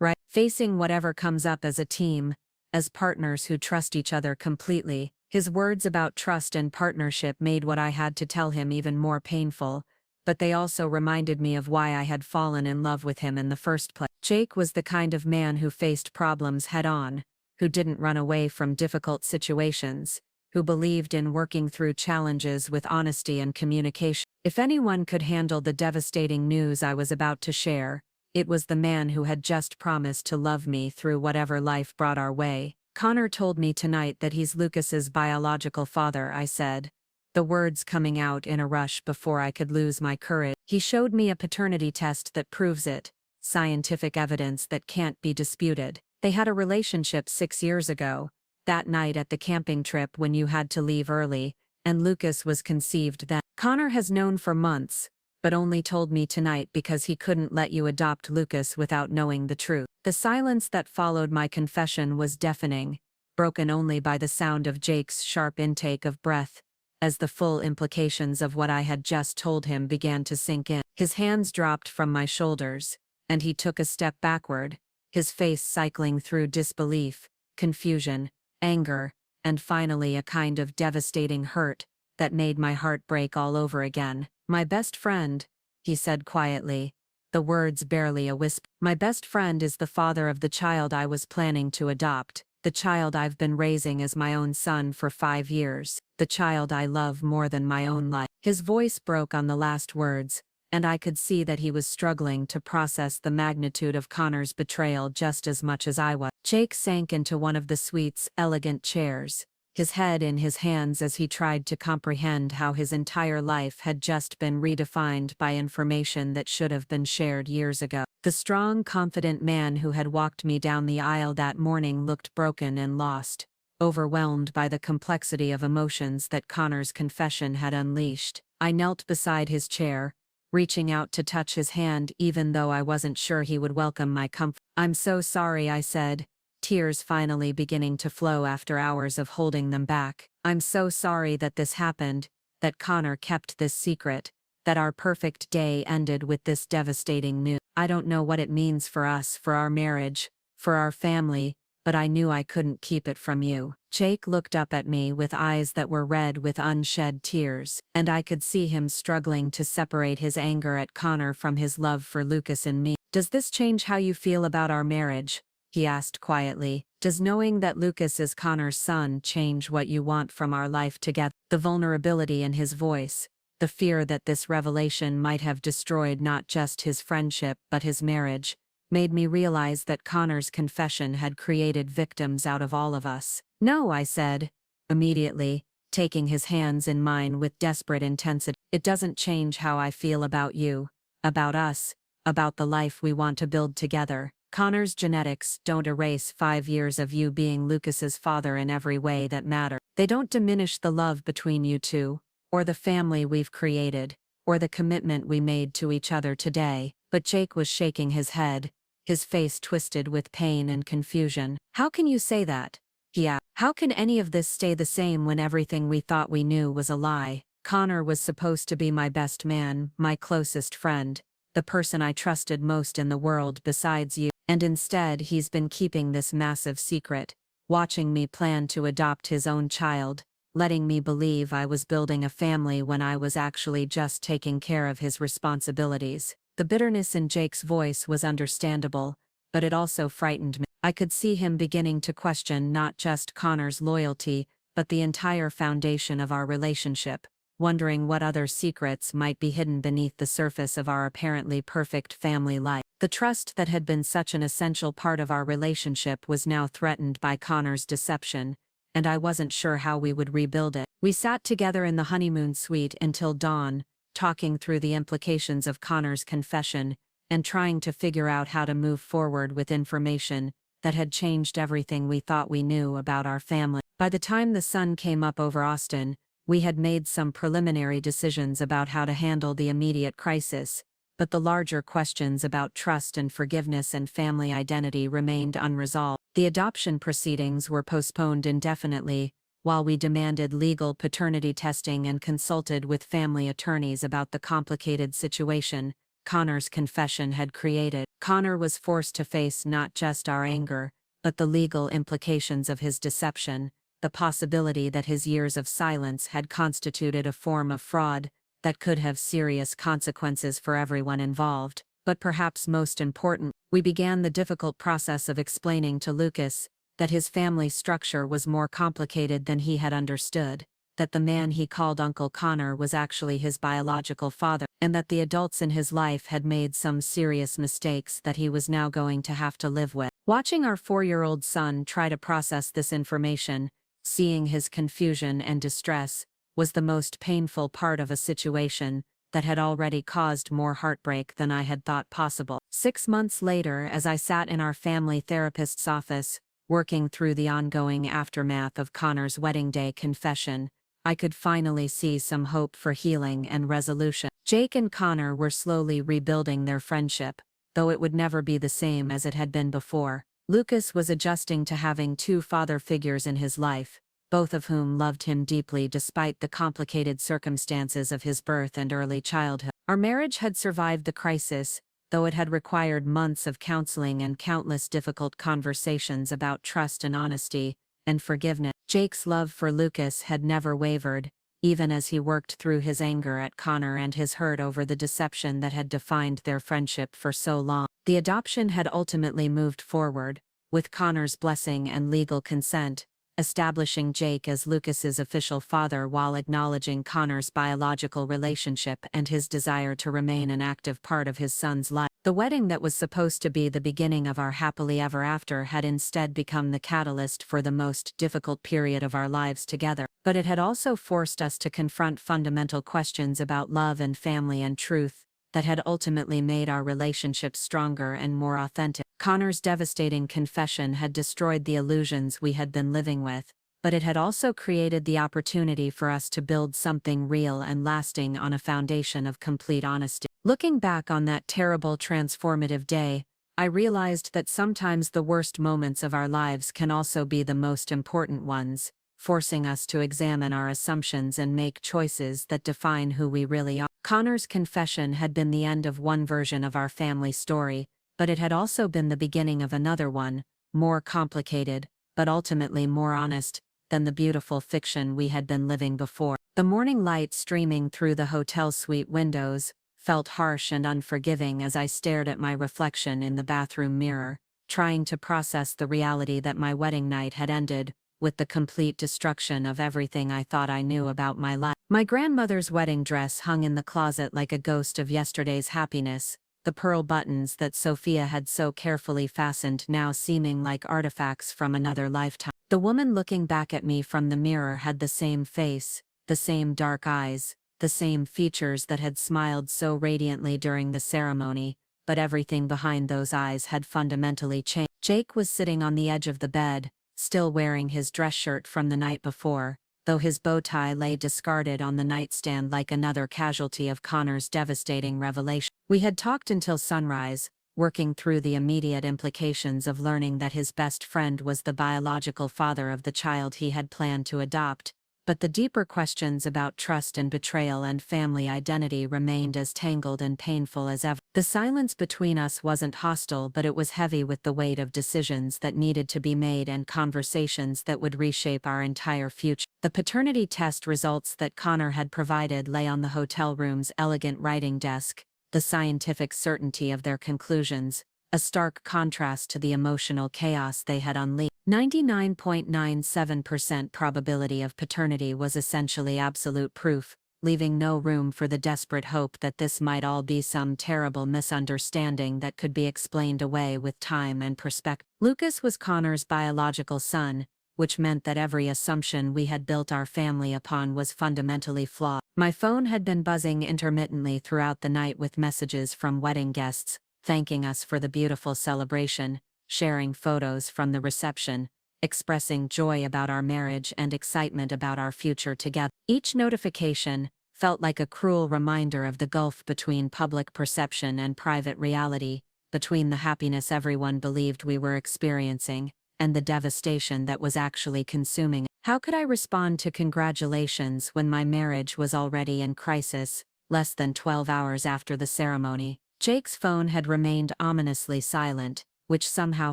[SPEAKER 1] right? Facing whatever comes up as a team, as partners who trust each other completely. His words about trust and partnership made what I had to tell him even more painful, but they also reminded me of why I had fallen in love with him in the first place. Jake was the kind of man who faced problems head-on, who didn't run away from difficult situations, who believed in working through challenges with honesty and communication. If anyone could handle the devastating news I was about to share, it was the man who had just promised to love me through whatever life brought our way. Connor told me tonight that he's Lucas's biological father, I said, the words coming out in a rush before I could lose my courage. He showed me a paternity test that proves it, scientific evidence that can't be disputed. They had a relationship 6 years ago, that night at the camping trip when you had to leave early, and Lucas was conceived then. Connor has known for months, but only told me tonight because he couldn't let you adopt Lucas without knowing the truth. The silence that followed my confession was deafening, broken only by the sound of Jake's sharp intake of breath, as the full implications of what I had just told him began to sink in. His hands dropped from my shoulders, and he took a step backward, his face cycling through disbelief, confusion, anger, and finally a kind of devastating hurt that made my heart break all over again. My best friend, he said quietly, the words barely a whisper. My best friend is the father of the child I was planning to adopt, the child I've been raising as my own son for 5 years, the child I love more than my own life. His voice broke on the last words, and I could see that he was struggling to process the magnitude of Connor's betrayal just as much as I was. Jake sank into one of the suite's elegant chairs, his head in his hands as he tried to comprehend how his entire life had just been redefined by information that should have been shared years ago. The strong, confident man who had walked me down the aisle that morning looked broken and lost, overwhelmed by the complexity of emotions that Connor's confession had unleashed. I knelt beside his chair, reaching out to touch his hand even though I wasn't sure he would welcome my comfort. I'm so sorry, I said, tears finally beginning to flow after hours of holding them back. I'm so sorry that this happened, that Connor kept this secret, that our perfect day ended with this devastating news. I don't know what it means for us, for our marriage, for our family, but I knew I couldn't keep it from you. Jake looked up at me with eyes that were red with unshed tears, and I could see him struggling to separate his anger at Connor from his love for Lucas and me. Does this change how you feel about our marriage? He asked quietly. Does knowing that Lucas is Connor's son change what you want from our life together? The vulnerability in his voice, the fear that this revelation might have destroyed not just his friendship but his marriage, made me realize that Connor's confession had created victims out of all of us. No, I said, immediately, taking his hands in mine with desperate intensity. It doesn't change how I feel about you, about us, about the life we want to build together. Connor's genetics don't erase 5 years of you being Lucas's father in every way that matters. They don't diminish the love between you two, or the family we've created, or the commitment we made to each other today. But Jake was shaking his head, his face twisted with pain and confusion. How can you say that? He asked. How can any of this stay the same when everything we thought we knew was a lie? Connor was supposed to be my best man, my closest friend, the person I trusted most in the world besides you. And instead he's been keeping this massive secret, watching me plan to adopt his own child, letting me believe I was building a family when I was actually just taking care of his responsibilities. The bitterness in Jake's voice was understandable, but it also frightened me. I could see him beginning to question not just Connor's loyalty, but the entire foundation of our relationship, wondering what other secrets might be hidden beneath the surface of our apparently perfect family life. The trust that had been such an essential part of our relationship was now threatened by Connor's deception, and I wasn't sure how we would rebuild it. We sat together in the honeymoon suite until dawn, talking through the implications of Connor's confession and trying to figure out how to move forward with information that had changed everything we thought we knew about our family. By the time the sun came up over Austin, we had made some preliminary decisions about how to handle the immediate crisis, but the larger questions about trust and forgiveness and family identity remained unresolved. The adoption proceedings were postponed indefinitely, while we demanded legal paternity testing and consulted with family attorneys about the complicated situation Connor's confession had created. Connor was forced to face not just our anger, but the legal implications of his deception, the possibility that his years of silence had constituted a form of fraud that could have serious consequences for everyone involved. But perhaps most important, we began the difficult process of explaining to Lucas that his family structure was more complicated than he had understood, that the man he called Uncle Connor was actually his biological father, and that the adults in his life had made some serious mistakes that he was now going to have to live with. Watching our 4-year-old son try to process this information, seeing his confusion and distress, was the most painful part of a situation that had already caused more heartbreak than I had thought possible. 6 months later, as I sat in our family therapist's office, working through the ongoing aftermath of Connor's wedding day confession, I could finally see some hope for healing and resolution. Jake and Connor were slowly rebuilding their friendship, though it would never be the same as it had been before. Lucas was adjusting to having 2 father figures in his life, both of whom loved him deeply despite the complicated circumstances of his birth and early childhood. Our marriage had survived the crisis, though it had required months of counseling and countless difficult conversations about trust and honesty and forgiveness. Jake's love for Lucas had never wavered, even as he worked through his anger at Connor and his hurt over the deception that had defined their friendship for so long. The adoption had ultimately moved forward, with Connor's blessing and legal consent, establishing Jake as Lucas's official father while acknowledging Connor's biological relationship and his desire to remain an active part of his son's life. The wedding that was supposed to be the beginning of our happily ever after had instead become the catalyst for the most difficult period of our lives together. But it had also forced us to confront fundamental questions about love and family and truth that had ultimately made our relationship stronger and more authentic. Connor's devastating confession had destroyed the illusions we had been living with, but it had also created the opportunity for us to build something real and lasting on a foundation of complete honesty. Looking back on that terrible transformative day, I realized that sometimes the worst moments of our lives can also be the most important ones, forcing us to examine our assumptions and make choices that define who we really are. Connor's confession had been the end of one version of our family story, but it had also been the beginning of another one, more complicated, but ultimately more honest than the beautiful fiction we had been living before. The morning light streaming through the hotel suite windows felt harsh and unforgiving as I stared at my reflection in the bathroom mirror, trying to process the reality that my wedding night had ended with the complete destruction of everything I thought I knew about my life. My grandmother's wedding dress hung in the closet like a ghost of yesterday's happiness, the pearl buttons that Sofia had so carefully fastened now seeming like artifacts from another lifetime. The woman looking back at me from the mirror had the same face, the same dark eyes, the same features that had smiled so radiantly during the ceremony, but everything behind those eyes had fundamentally changed. Jake was sitting on the edge of the bed, still wearing his dress shirt from the night before, though his bow tie lay discarded on the nightstand like another casualty of Connor's devastating revelation. We had talked until sunrise, working through the immediate implications of learning that his best friend was the biological father of the child he had planned to adopt, but the deeper questions about trust and betrayal and family identity remained as tangled and painful as ever. The silence between us wasn't hostile, but it was heavy with the weight of decisions that needed to be made and conversations that would reshape our entire future. The paternity test results that Connor had provided lay on the hotel room's elegant writing desk, the scientific certainty of their conclusions,
[SPEAKER 2] a stark contrast to the emotional chaos they had unleashed. 99.97% probability of paternity was essentially absolute proof, leaving no room for the desperate hope that this might all be some terrible misunderstanding that could be explained away with time and perspective. Lucas was Connor's biological son, which meant that every assumption we had built our family upon was fundamentally flawed. My phone had been buzzing intermittently throughout the night with messages from wedding guests, thanking us for the beautiful celebration, sharing photos from the reception, expressing joy about our marriage and excitement about our future together. Each notification felt like a cruel reminder of the gulf between public perception and private reality, between the happiness everyone believed we were experiencing and the devastation that was actually consuming. How could I respond to congratulations when my marriage was already in crisis, less than 12 hours after the ceremony? Jake's phone had remained ominously silent, which somehow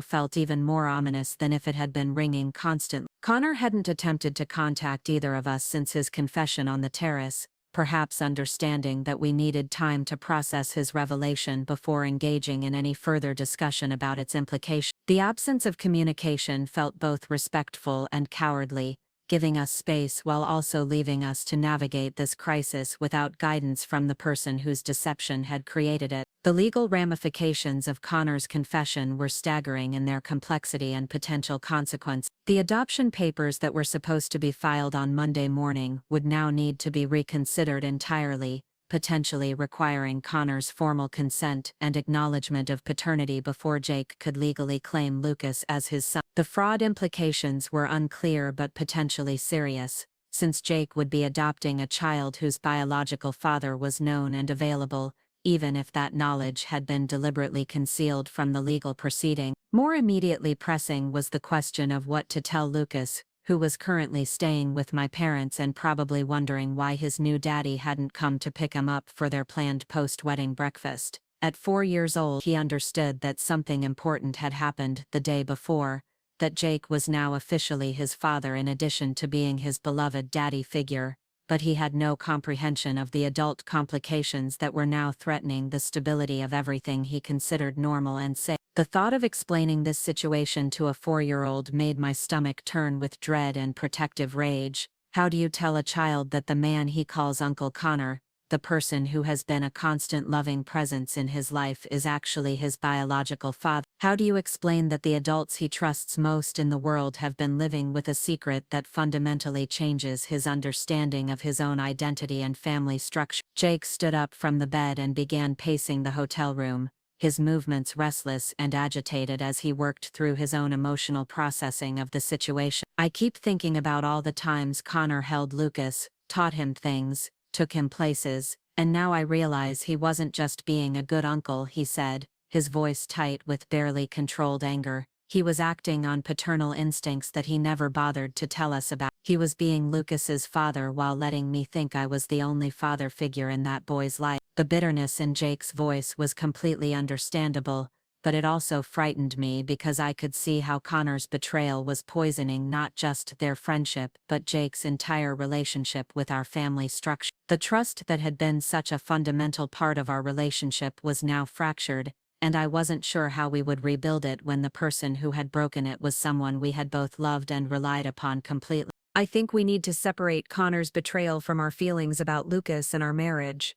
[SPEAKER 2] felt even more ominous than if it had been ringing constantly. Connor hadn't attempted to contact either of us since his confession on the terrace, perhaps understanding that we needed time to process his revelation before engaging in any further discussion about its implications. The absence of communication felt both respectful and cowardly, giving us space while also leaving us to navigate this crisis without guidance from the person whose deception had created it. The legal ramifications of Connor's confession were staggering in their complexity and potential consequence. The adoption papers that were supposed to be filed on Monday morning would now need to be reconsidered entirely, potentially requiring Connor's formal consent and acknowledgement of paternity before Jake could legally claim Lucas as his son. The fraud implications were unclear but potentially serious, since Jake would be adopting a child whose biological father was known and available, even if that knowledge had been deliberately concealed from the legal proceeding. More immediately pressing was the question of what to tell Lucas, who was currently staying with my parents and probably wondering why his new daddy hadn't come to pick him up for their planned post-wedding breakfast. At 4 years old, he understood that something important had happened the day before, that Jake was now officially his father in addition to being his beloved daddy figure, but he had no comprehension of the adult complications that were now threatening the stability of everything he considered normal and safe. The thought of explaining this situation to a 4-year-old made my stomach turn with dread and protective rage. How do you tell a child that the man he calls Uncle Connor, the person who has been a constant loving presence in his life, is actually his biological father? How do you explain that the adults he trusts most in the world have been living with a secret that fundamentally changes his understanding of his own identity and family structure? Jake stood up from the bed and began pacing the hotel room, his movements restless and agitated as he worked through his own emotional processing of the situation. I keep thinking about all the times Connor held Lucas, taught him things, took him places, and now I realize he wasn't just being a good uncle, he said, his voice tight with barely controlled anger. He was acting on paternal instincts that he never bothered to tell us about. He was being Lucas's father while letting me think I was the only father figure in that boy's life. The bitterness in Jake's voice was completely understandable, but it also frightened me because I could see how Connor's betrayal was poisoning not just their friendship but Jake's entire relationship with our family structure. The trust that had been such a fundamental part of our relationship was now fractured, and I wasn't sure how we would rebuild it when the person who had broken it was someone we had both loved and relied upon completely.
[SPEAKER 1] I think we need to separate Connor's betrayal from our feelings about Lucas and our marriage,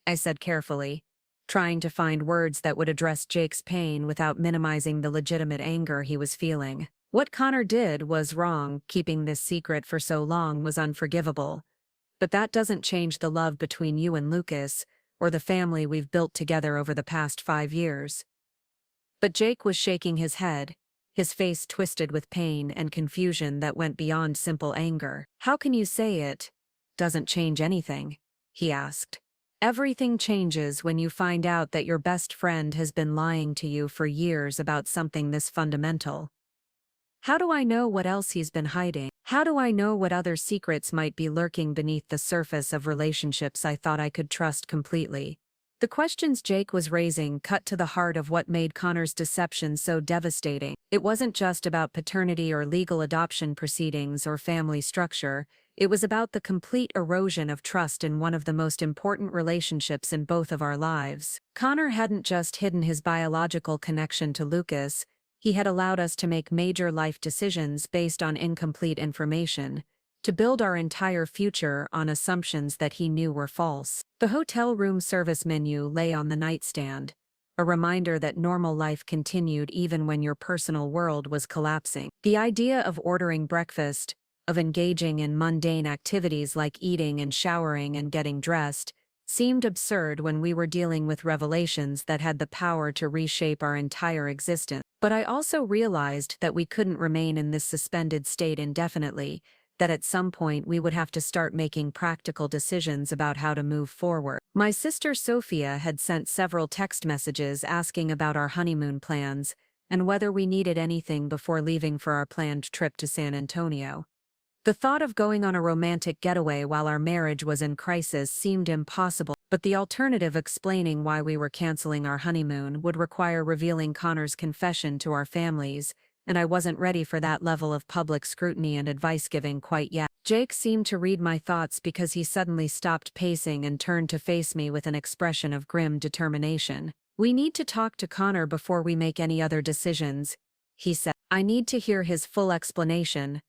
[SPEAKER 1] I said carefully, trying to find words that would address Jake's pain without minimizing the legitimate anger he was feeling. What Connor did was wrong, keeping this secret for so long was unforgivable. But that doesn't change the love between you and Lucas, or the family we've built together over the past 5 years. But Jake was shaking his head, his face twisted with pain and confusion that went beyond simple anger. How can you say it doesn't change anything? He asked. Everything changes when you find out that your best friend has been lying to you for years about something this fundamental. How do I know what else he's been hiding? How do I know what other secrets might be lurking beneath the surface of relationships I thought I could trust completely? The questions Jake was raising cut to the heart of what made Connor's deception so devastating. It wasn't just about paternity or legal adoption proceedings or family structure. It was about the complete erosion of trust in one of the most important relationships in both of our lives. Connor hadn't just hidden his biological connection to Lucas, he had allowed us to make major life decisions based on incomplete information, to build our entire future on assumptions that he knew were false. The hotel room service menu lay on the nightstand, a reminder that normal life continued even when your personal world was collapsing. The idea of ordering breakfast, of engaging in mundane activities like eating and showering and getting dressed, seemed absurd when we were dealing with revelations that had the power to reshape our entire existence. But I also realized that we couldn't remain in this suspended state indefinitely, that at some point we would have to start making practical decisions about how to move forward. My sister Sofia had sent several text messages asking about our honeymoon plans and whether we needed anything before leaving for our planned trip to San Antonio. The thought of going on a romantic getaway while our marriage was in crisis seemed impossible, but the alternative explaining why we were canceling our honeymoon would require revealing Connor's confession to our families, and I wasn't ready for that level of public scrutiny and advice-giving quite yet. Jake seemed to read my thoughts because he suddenly stopped pacing and turned to face me with an expression of grim determination. "We need to talk to Connor before we make any other decisions," he said. "I need to hear his full explanation,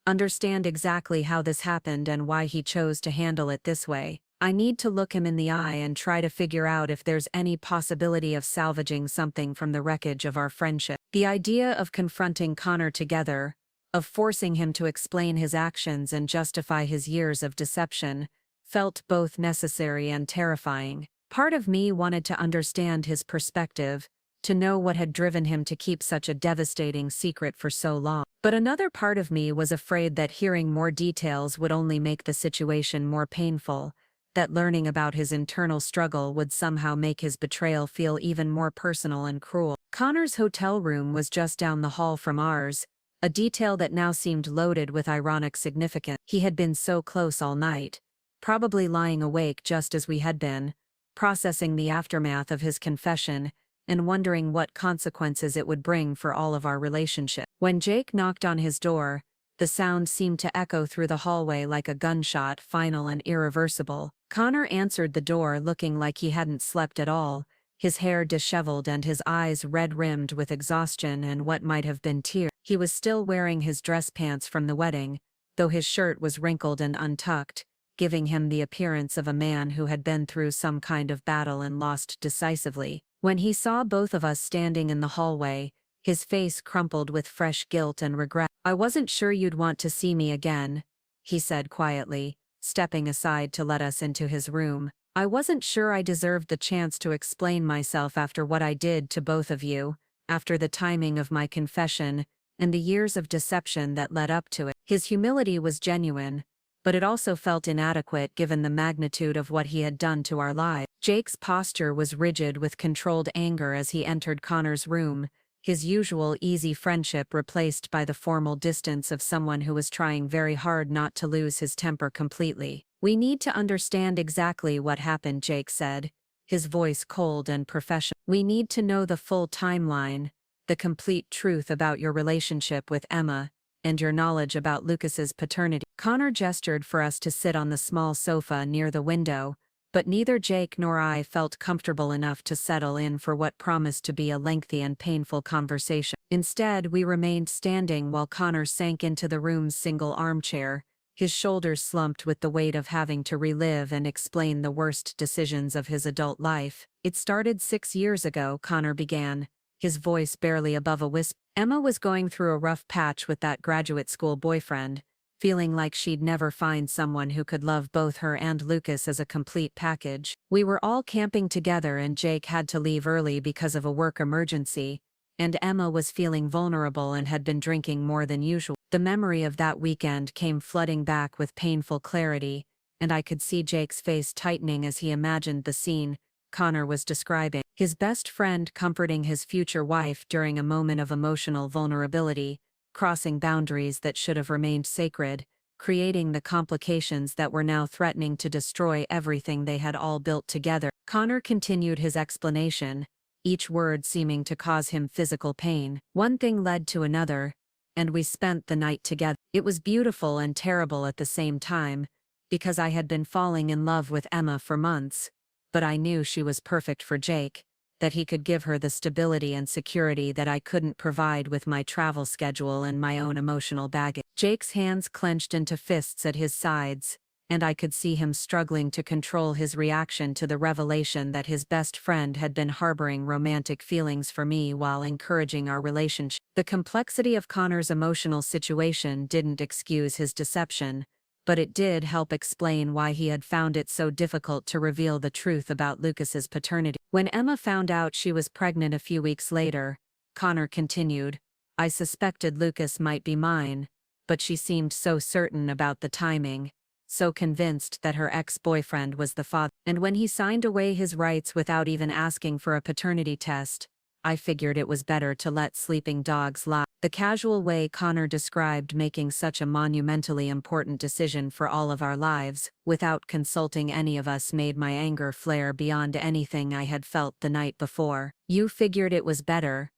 [SPEAKER 1] understand exactly how this happened and why he chose to handle it this way. I need to look him in the eye and try to figure out if there's any possibility of salvaging something from the wreckage of our friendship." The idea of confronting Connor together, of forcing him to explain his actions and justify his years of deception, felt both necessary and terrifying. Part of me wanted to understand his perspective, to know what had driven him to keep such a devastating secret for so long. But another part of me was afraid that hearing more details would only make the situation more painful, that learning about his internal struggle would somehow make his betrayal feel even more personal and cruel. Connor's hotel room was just down the hall from ours, a detail that now seemed loaded with ironic significance. He had been so close all night, probably lying awake just as we had been, processing the aftermath of his confession, and wondering what consequences it would bring for all of our relationship. When Jake knocked on his door, the sound seemed to echo through the hallway like a gunshot, final and irreversible. Connor answered the door looking like he hadn't slept at all, his hair disheveled and his eyes red-rimmed with exhaustion and what might have been tears. He was still wearing his dress pants from the wedding, though his shirt was wrinkled and untucked, giving him the appearance of a man who had been through some kind of battle and lost decisively. When he saw both of us standing in the hallway, his face crumpled with fresh guilt and regret. "I wasn't sure you'd want to see me again," he said quietly, stepping aside to let us into his room. "I wasn't sure I deserved the chance to explain myself after what I did to both of you, after the timing of my confession, and the years of deception that led up to it." His humility was genuine, but it also felt inadequate given the magnitude of what he had done to our lives. Jake's posture was rigid with controlled anger as he entered Connor's room, his usual easy friendship replaced by the formal distance of someone who was trying very hard not to lose his temper completely. "We need to understand exactly what happened," Jake said, his voice cold and professional. "We need to know the full timeline, the complete truth about your relationship with Emma, and your knowledge about Lucas's paternity." Connor gestured for us to sit on the small sofa near the window, but neither Jake nor I felt comfortable enough to settle in for what promised to be a lengthy and painful conversation. Instead, we remained standing while Connor sank into the room's single armchair, his shoulders slumped with the weight of having to relive and explain the worst decisions of his adult life. "It started 6 years ago," Connor began, his voice barely above a whisper. "Emma was going through a rough patch with that graduate school boyfriend, feeling like she'd never find someone who could love both her and Lucas as a complete package. We were all camping together and Jake had to leave early because of a work emergency, and Emma was feeling vulnerable and had been drinking more than usual." The memory of that weekend came flooding back with painful clarity, and I could see Jake's face tightening as he imagined the scene Connor was describing. His best friend comforting his future wife during a moment of emotional vulnerability, crossing boundaries that should have remained sacred, creating the complications that were now threatening to destroy everything they had all built together. Connor continued his explanation, each word seeming to cause him physical pain. One thing led to another, and we spent the night together. It was beautiful and terrible at the same time, because I had been falling in love with Emma for months, but I knew she was perfect for Jake, that he could give her the stability and security that I couldn't provide with my travel schedule and my own emotional baggage. Jake's hands clenched into fists at his sides, and I could see him struggling to control his reaction to the revelation that his best friend had been harboring romantic feelings for me while encouraging our relationship. The complexity of Connor's emotional situation didn't excuse his deception, but it did help explain why he had found it so difficult to reveal the truth about Lucas's paternity. When Emma found out she was pregnant a few weeks later, Connor continued, I suspected Lucas might be mine, but she seemed so certain about the timing, so convinced that her ex-boyfriend was the father. And when he signed away his rights without even asking for a paternity test, I figured it was better to let sleeping dogs lie. The casual way Connor described making such a monumentally important decision for all of our lives, without consulting any of us, made my anger flare beyond anything I had felt the night before. You figured it was better,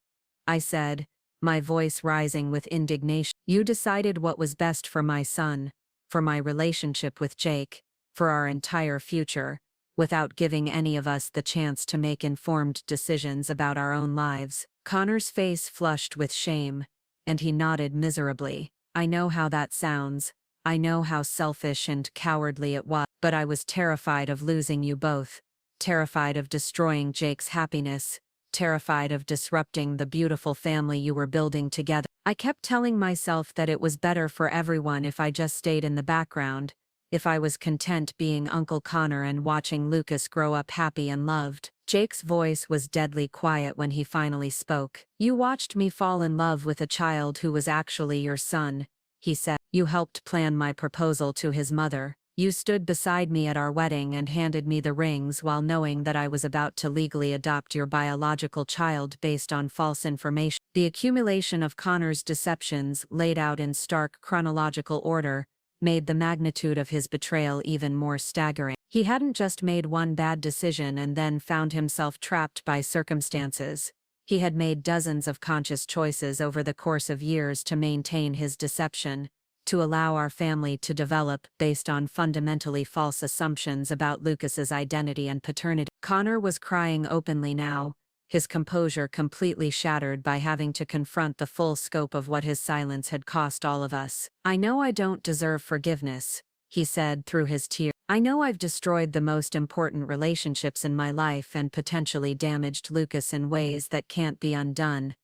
[SPEAKER 1] I said, my voice rising with indignation. You decided what was best for my son, for my relationship with Jake, for our entire future, without giving any of us the chance to make informed decisions about our own lives. Connor's face flushed with shame, and he nodded miserably. I know how that sounds. I know how selfish and cowardly it was, but I was terrified of losing you both, terrified of destroying Jake's happiness, terrified of disrupting the beautiful family you were building together. I kept telling myself that it was better for everyone if I just stayed in the background, if I was content being Uncle Connor and watching Lucas grow up happy and loved. Jake's voice was deadly quiet when he finally spoke. You watched me fall in love with a child who was actually your son, he said. You helped plan my proposal to his mother. You stood beside me at our wedding and handed me the rings while knowing that I was about to legally adopt your biological child based on false information. The accumulation of Connor's deceptions, laid out in stark chronological order, made the magnitude of his betrayal even more staggering. He hadn't just made one bad decision and then found himself trapped by circumstances. He had made dozens of conscious choices over the course of years to maintain his deception, to allow our family to develop based on fundamentally false assumptions about Lucas's identity and paternity. Connor was crying openly now, his composure completely shattered by having to confront the full scope of what his silence had cost all of us. I know I don't deserve forgiveness, he said through his tears. I know I've destroyed the most important relationships in my life and potentially damaged Lucas in ways that can't be undone.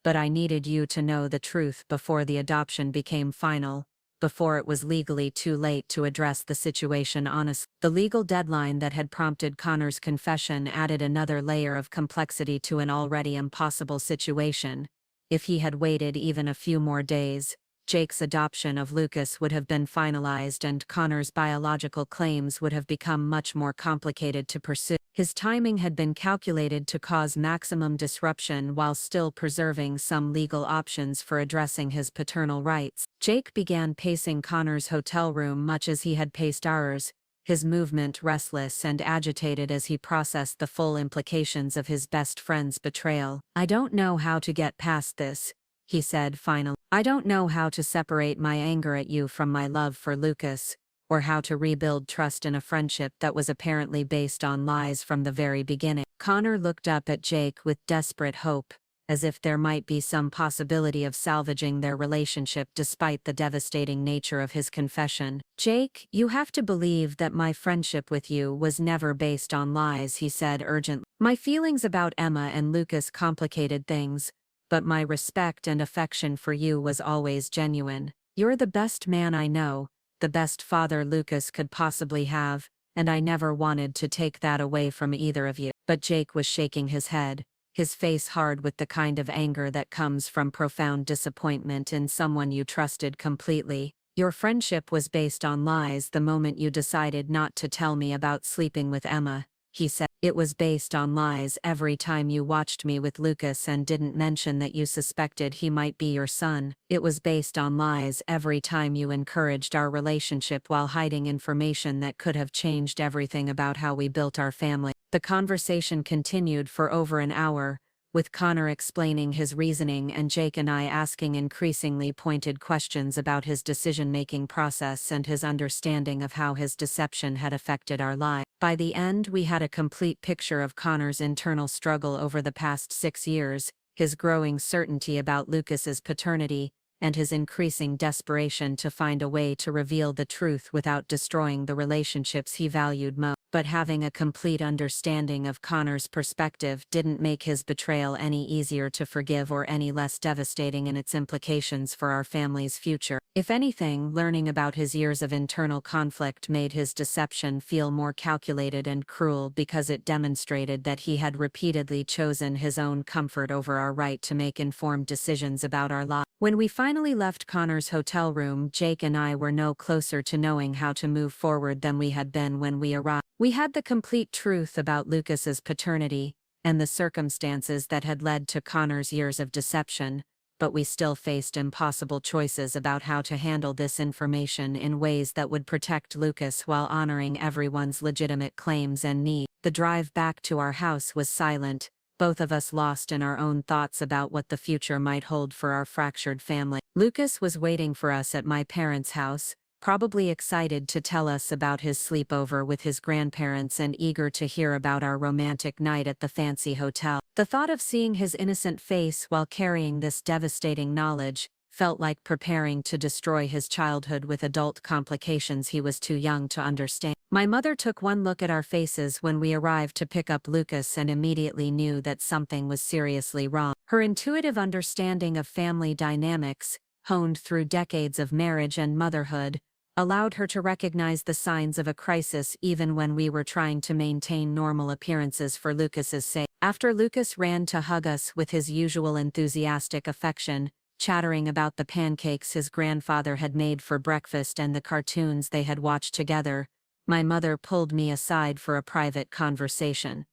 [SPEAKER 1] But I needed you to know the truth before the adoption became final, before it was legally too late to address the situation honestly. The legal deadline that had prompted Connor's confession added another layer of complexity to an already impossible situation. If he had waited even a few more days, Jake's adoption of Lucas would have been finalized and Connor's biological claims would have become much more complicated to pursue. His timing had been calculated to cause maximum disruption while still preserving some legal options for addressing his paternal rights. Jake began pacing Connor's hotel room much as he had paced ours, his movement restless and agitated as he processed the full implications of his best friend's betrayal. I don't know how to get past this, he said finally. I don't know how to separate my anger at you from my love for Lucas, or how to rebuild trust in a friendship that was apparently based on lies from the very beginning. Connor looked up at Jake with desperate hope, as if there might be some possibility of salvaging their relationship despite the devastating nature of his confession. Jake, you have to believe that my friendship with you was never based on lies, he said urgently. My feelings about Emma and Lucas complicated things, but my respect and affection for you was always genuine. You're the best man I know, the best father Lucas could possibly have, and I never wanted to take that away from either of you. But Jake was shaking his head, his face hard with the kind of anger that comes from profound disappointment in someone you trusted completely. Your friendship was based on lies the moment you decided not to tell me about sleeping with Emma, he said. It was based on lies every time you watched me with Lucas and didn't mention that you suspected he might be your son. It was based on lies every time you encouraged our relationship while hiding information that could have changed everything about how we built our family. The conversation continued for over an hour, with Connor explaining his reasoning and Jake and I asking increasingly pointed questions about his decision-making process and his understanding of how his deception had affected our lives. By the end, we had a complete picture of Connor's internal struggle over the past 6 years, his growing certainty about Lucas's paternity, and his increasing desperation to find a way to reveal the truth without destroying the relationships he valued most. But having a complete understanding of Connor's perspective didn't make his betrayal any easier to forgive or any less devastating in its implications for our family's future. If anything, learning about his years of internal conflict made his deception feel more calculated and cruel because it demonstrated that he had repeatedly chosen his own comfort over our right to make informed decisions about our lives. When we finally left Connor's hotel room, Jake and I were no closer to knowing how to move forward than we had been when we arrived. We had the complete truth about Lucas's paternity and the circumstances that had led to Connor's years of deception, but we still faced impossible choices about how to handle this information in ways that would protect Lucas while honoring everyone's legitimate claims and needs. The drive back to our house was silent, both of us lost in our own thoughts about what the future might hold for our fractured family. Lucas was waiting for us at my parents' house, probably excited to tell us about his sleepover with his grandparents and eager to hear about our romantic night at the fancy hotel. The thought of seeing his innocent face while carrying this devastating knowledge felt like preparing to destroy his childhood with adult complications he was too young to understand. My mother took one look at our faces when we arrived to pick up Lucas and immediately knew that something was seriously wrong. Her intuitive understanding of family dynamics, honed through decades of marriage and motherhood, allowed her to recognize the signs of a crisis even when we were trying to maintain normal appearances for Lucas's sake. After Lucas ran to hug us with his usual enthusiastic affection, chattering about the pancakes his grandfather had made for breakfast and the cartoons they had watched together, my mother pulled me aside for a private conversation.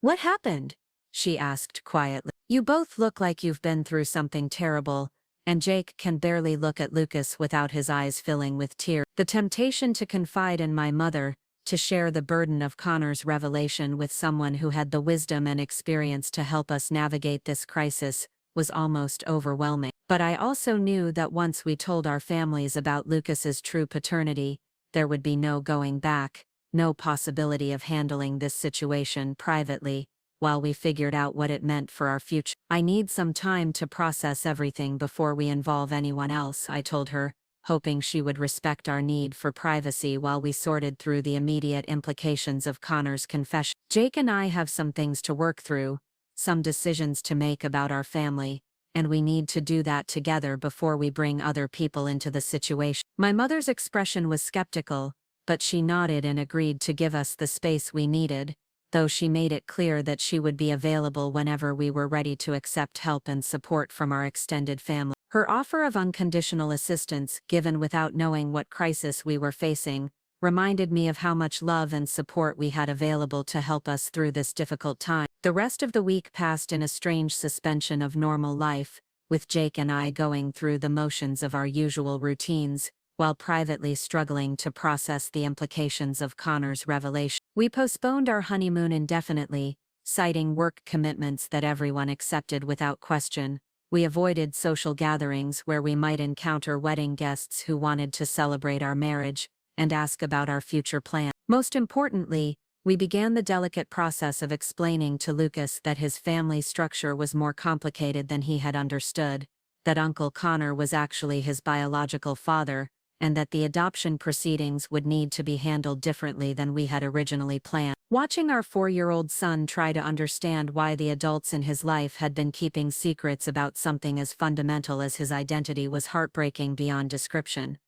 [SPEAKER 1] "What happened?" she asked quietly. "You both look like you've been through something terrible," and Jake can barely look at Lucas without his eyes filling with tears. The temptation to confide in my mother, to share the burden of Connor's revelation with someone who had the wisdom and experience to help us navigate this crisis, was almost overwhelming. But I also knew that once we told our families about Lucas's true paternity, there would be no going back, no possibility of handling this situation privately, while we figured out what it meant for our future. "I need some time to process everything before we involve anyone else," I told her, hoping she would respect our need for privacy while we sorted through the immediate implications of Connor's confession. "Jake and I have some things to work through, some decisions to make about our family, and we need to do that together before we bring other people into the situation." My mother's expression was skeptical, but she nodded and agreed to give us the space we needed, though she made it clear that she would be available whenever we were ready to accept help and support from our extended family. Her offer of unconditional assistance, given without knowing what crisis we were facing, reminded me of how much love and support we had available to help us through this difficult time. The rest of the week passed in a strange suspension of normal life, with Jake and I going through the motions of our usual routines, while privately struggling to process the implications of Connor's revelation. We postponed our honeymoon indefinitely, citing work commitments that everyone accepted without question. We avoided social gatherings where we might encounter wedding guests who wanted to celebrate our marriage and ask about our future plans. Most importantly, we began the delicate process of explaining to Lucas that his family structure was more complicated than he had understood, that Uncle Connor was actually his biological father, and that the adoption proceedings would need to be handled differently than we had originally planned. Watching our 4-year-old son try to understand why the adults in his life had been keeping secrets about something as fundamental as his identity was heartbreaking beyond description.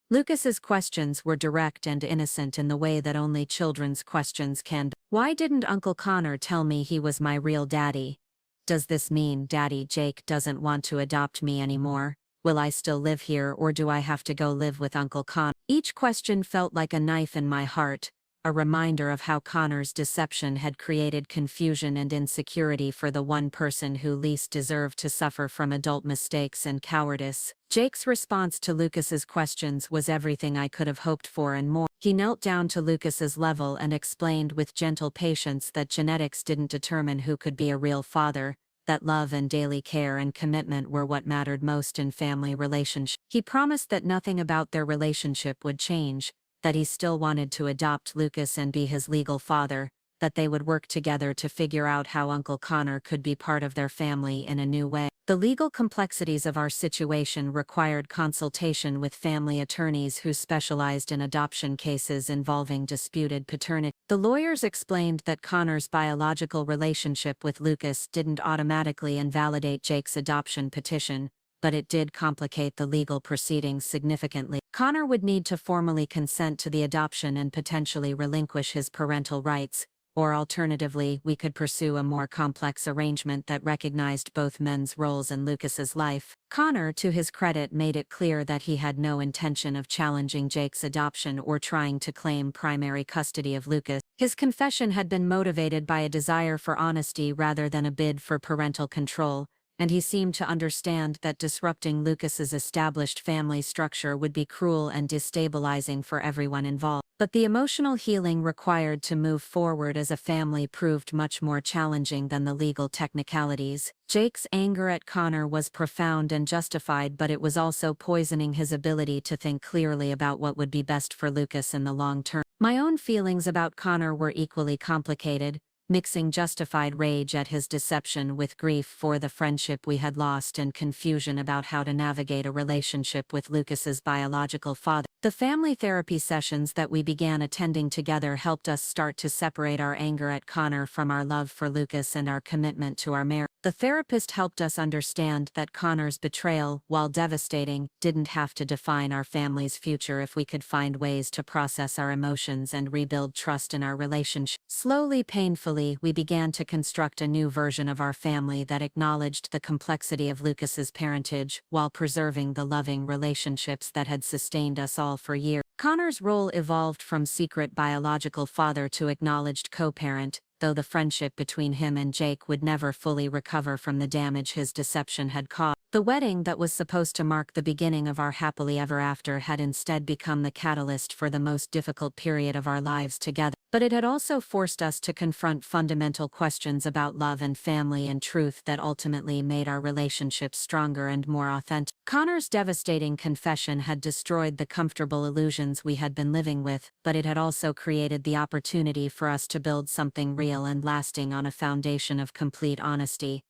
[SPEAKER 1] Lucas's questions were direct and innocent in the way that only children's questions can be. "Why didn't Uncle Connor tell me he was my real daddy? Does this mean Daddy Jake doesn't want to adopt me anymore? Will I still live here or do I have to go live with Uncle Connor?" Each question felt like a knife in my heart,
[SPEAKER 2] a reminder of how Connor's deception had created confusion and insecurity for the one person who least deserved to suffer from adult mistakes and cowardice. Jake's response to Lucas's questions was everything I could have hoped for and more. He knelt down to Lucas's level and explained with gentle patience that genetics didn't determine who could be a real father, that love and daily care and commitment were what mattered most in family relationships. He promised that nothing about their relationship would change, that he still wanted to adopt Lucas and be his legal father, that they would work together to figure out how Uncle Connor could be part of their family in a new way. The legal complexities of our situation required consultation with family attorneys who specialized in adoption cases involving disputed paternity. The lawyers explained that Connor's biological relationship with Lucas didn't automatically invalidate Jake's adoption petition, but it did complicate the legal proceedings significantly. Connor would need to formally consent to the adoption and potentially relinquish his parental rights, or alternatively, we could pursue a more complex arrangement that recognized both men's roles in Lucas's life. Connor, to his credit, made it clear that he had no intention of challenging Jake's adoption or trying to claim primary custody of Lucas. His confession had been motivated by a desire for honesty rather than a bid for parental control, and he seemed to understand that disrupting Lucas's established family structure would be cruel and destabilizing for everyone involved. But the emotional healing required to move forward as a family proved much more challenging than the legal technicalities. Jake's anger at Connor was profound and justified, but it was also poisoning his ability to think clearly about what would be best for Lucas in the long term. My own feelings about Connor were equally complicated, mixing justified rage at his deception with grief for the friendship we had lost and confusion about how to navigate a relationship with Lucas's biological father. The family therapy sessions that we began attending together helped us start to separate our anger at Connor from our love for Lucas and our commitment to our marriage. The therapist helped us understand that Connor's betrayal, while devastating, didn't have to define our family's future if we could find ways to process our emotions and rebuild trust in our relationship. Slowly, painfully, we began to construct a new version of our family that acknowledged the complexity of Lucas's parentage while preserving the loving relationships that had sustained us all for years. Connor's role evolved from secret biological father to acknowledged co-parent, though the friendship between him and Jake would never fully recover from the damage his deception had caused. The wedding that was supposed to mark the beginning of our happily ever after had instead become the catalyst for the most difficult period of our lives together. But it had also forced us to confront fundamental questions about love and family and truth that ultimately made our relationship stronger and more authentic. Connor's devastating confession had destroyed the comfortable illusions we had been living with, but it had also created the opportunity for us to build something real and lasting on a foundation of complete honesty.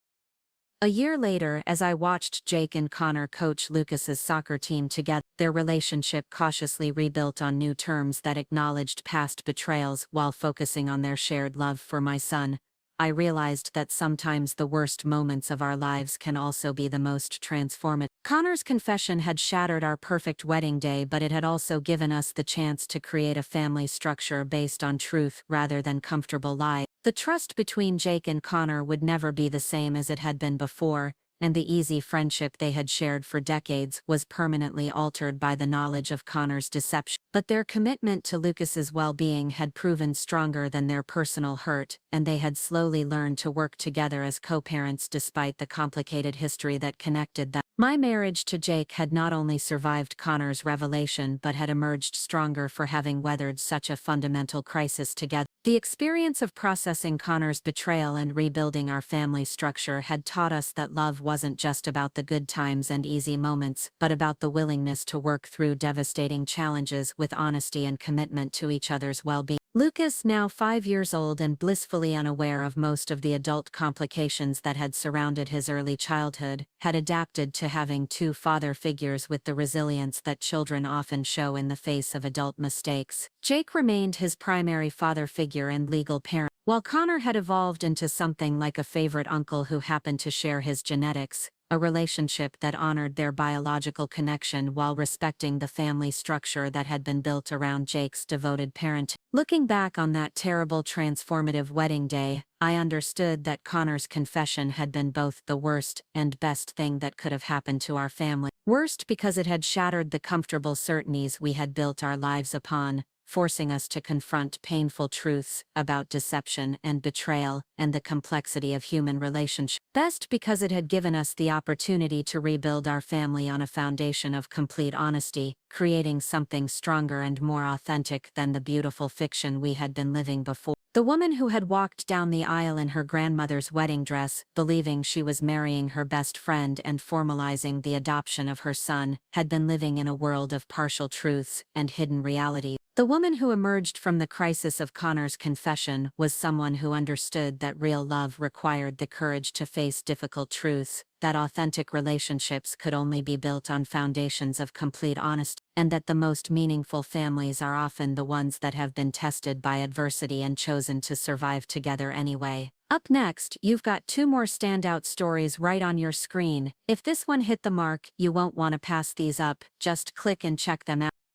[SPEAKER 2] A year later, as I watched Jake and Connor coach Lucas's soccer team together, their relationship cautiously rebuilt on new terms that acknowledged past betrayals while focusing on their shared love for my son, I realized that sometimes the worst moments of our lives can also be the most transformative. Connor's confession had shattered our perfect wedding day, but it had also given us the chance to create a family structure based on truth rather than comfortable lies. The trust between Jake and Connor would never be the same as it had been before, and the easy friendship they had shared for decades was permanently altered by the knowledge of Connor's deception. But their commitment to Lucas's well-being had proven stronger than their personal hurt, and they had slowly learned to work together as co-parents despite the complicated history that connected them. My marriage to Jake had not only survived Connor's revelation but had emerged stronger for having weathered such a fundamental crisis together. The experience of processing Connor's betrayal and rebuilding our family structure had taught us that love wasn't just about the good times and easy moments, but about the willingness to work through devastating challenges with honesty and commitment to each other's well-being. Lucas, now 5 years old and blissfully unaware of most of the adult complications that had surrounded his early childhood, had adapted to having two father figures with the resilience that children often show in the face of adult mistakes. Jake remained his primary father figure and legal parent, while Connor had evolved into something like a favorite uncle who happened to share his genetics, a relationship that honored their biological connection while respecting the family structure that had been built around Jake's devoted parenting. Looking back on that terrible transformative wedding day, I understood that Connor's confession had been both the worst and best thing that could have happened to our family. Worst because it had shattered the comfortable certainties we had built our lives upon, forcing us to confront painful truths about deception and betrayal and the complexity of human relationships. Best because it had given us the opportunity to rebuild our family on a foundation of complete honesty, creating something stronger and more authentic than the beautiful fiction we had been living before. The woman who had walked down the aisle in her grandmother's wedding dress, believing she was marrying her best friend and formalizing the adoption of her son, had been living in a world of partial truths and hidden realities. The woman who emerged from the crisis of Connor's confession was someone who understood that real love required the courage to face difficult truths, that authentic relationships could only be built on foundations of complete honesty, and that the most meaningful families are often the ones that have been tested by adversity and chosen to survive together anyway. Up next, you've got 2 more standout stories right on your screen. If this one hit the mark, you won't want to pass these up, just click and check them out.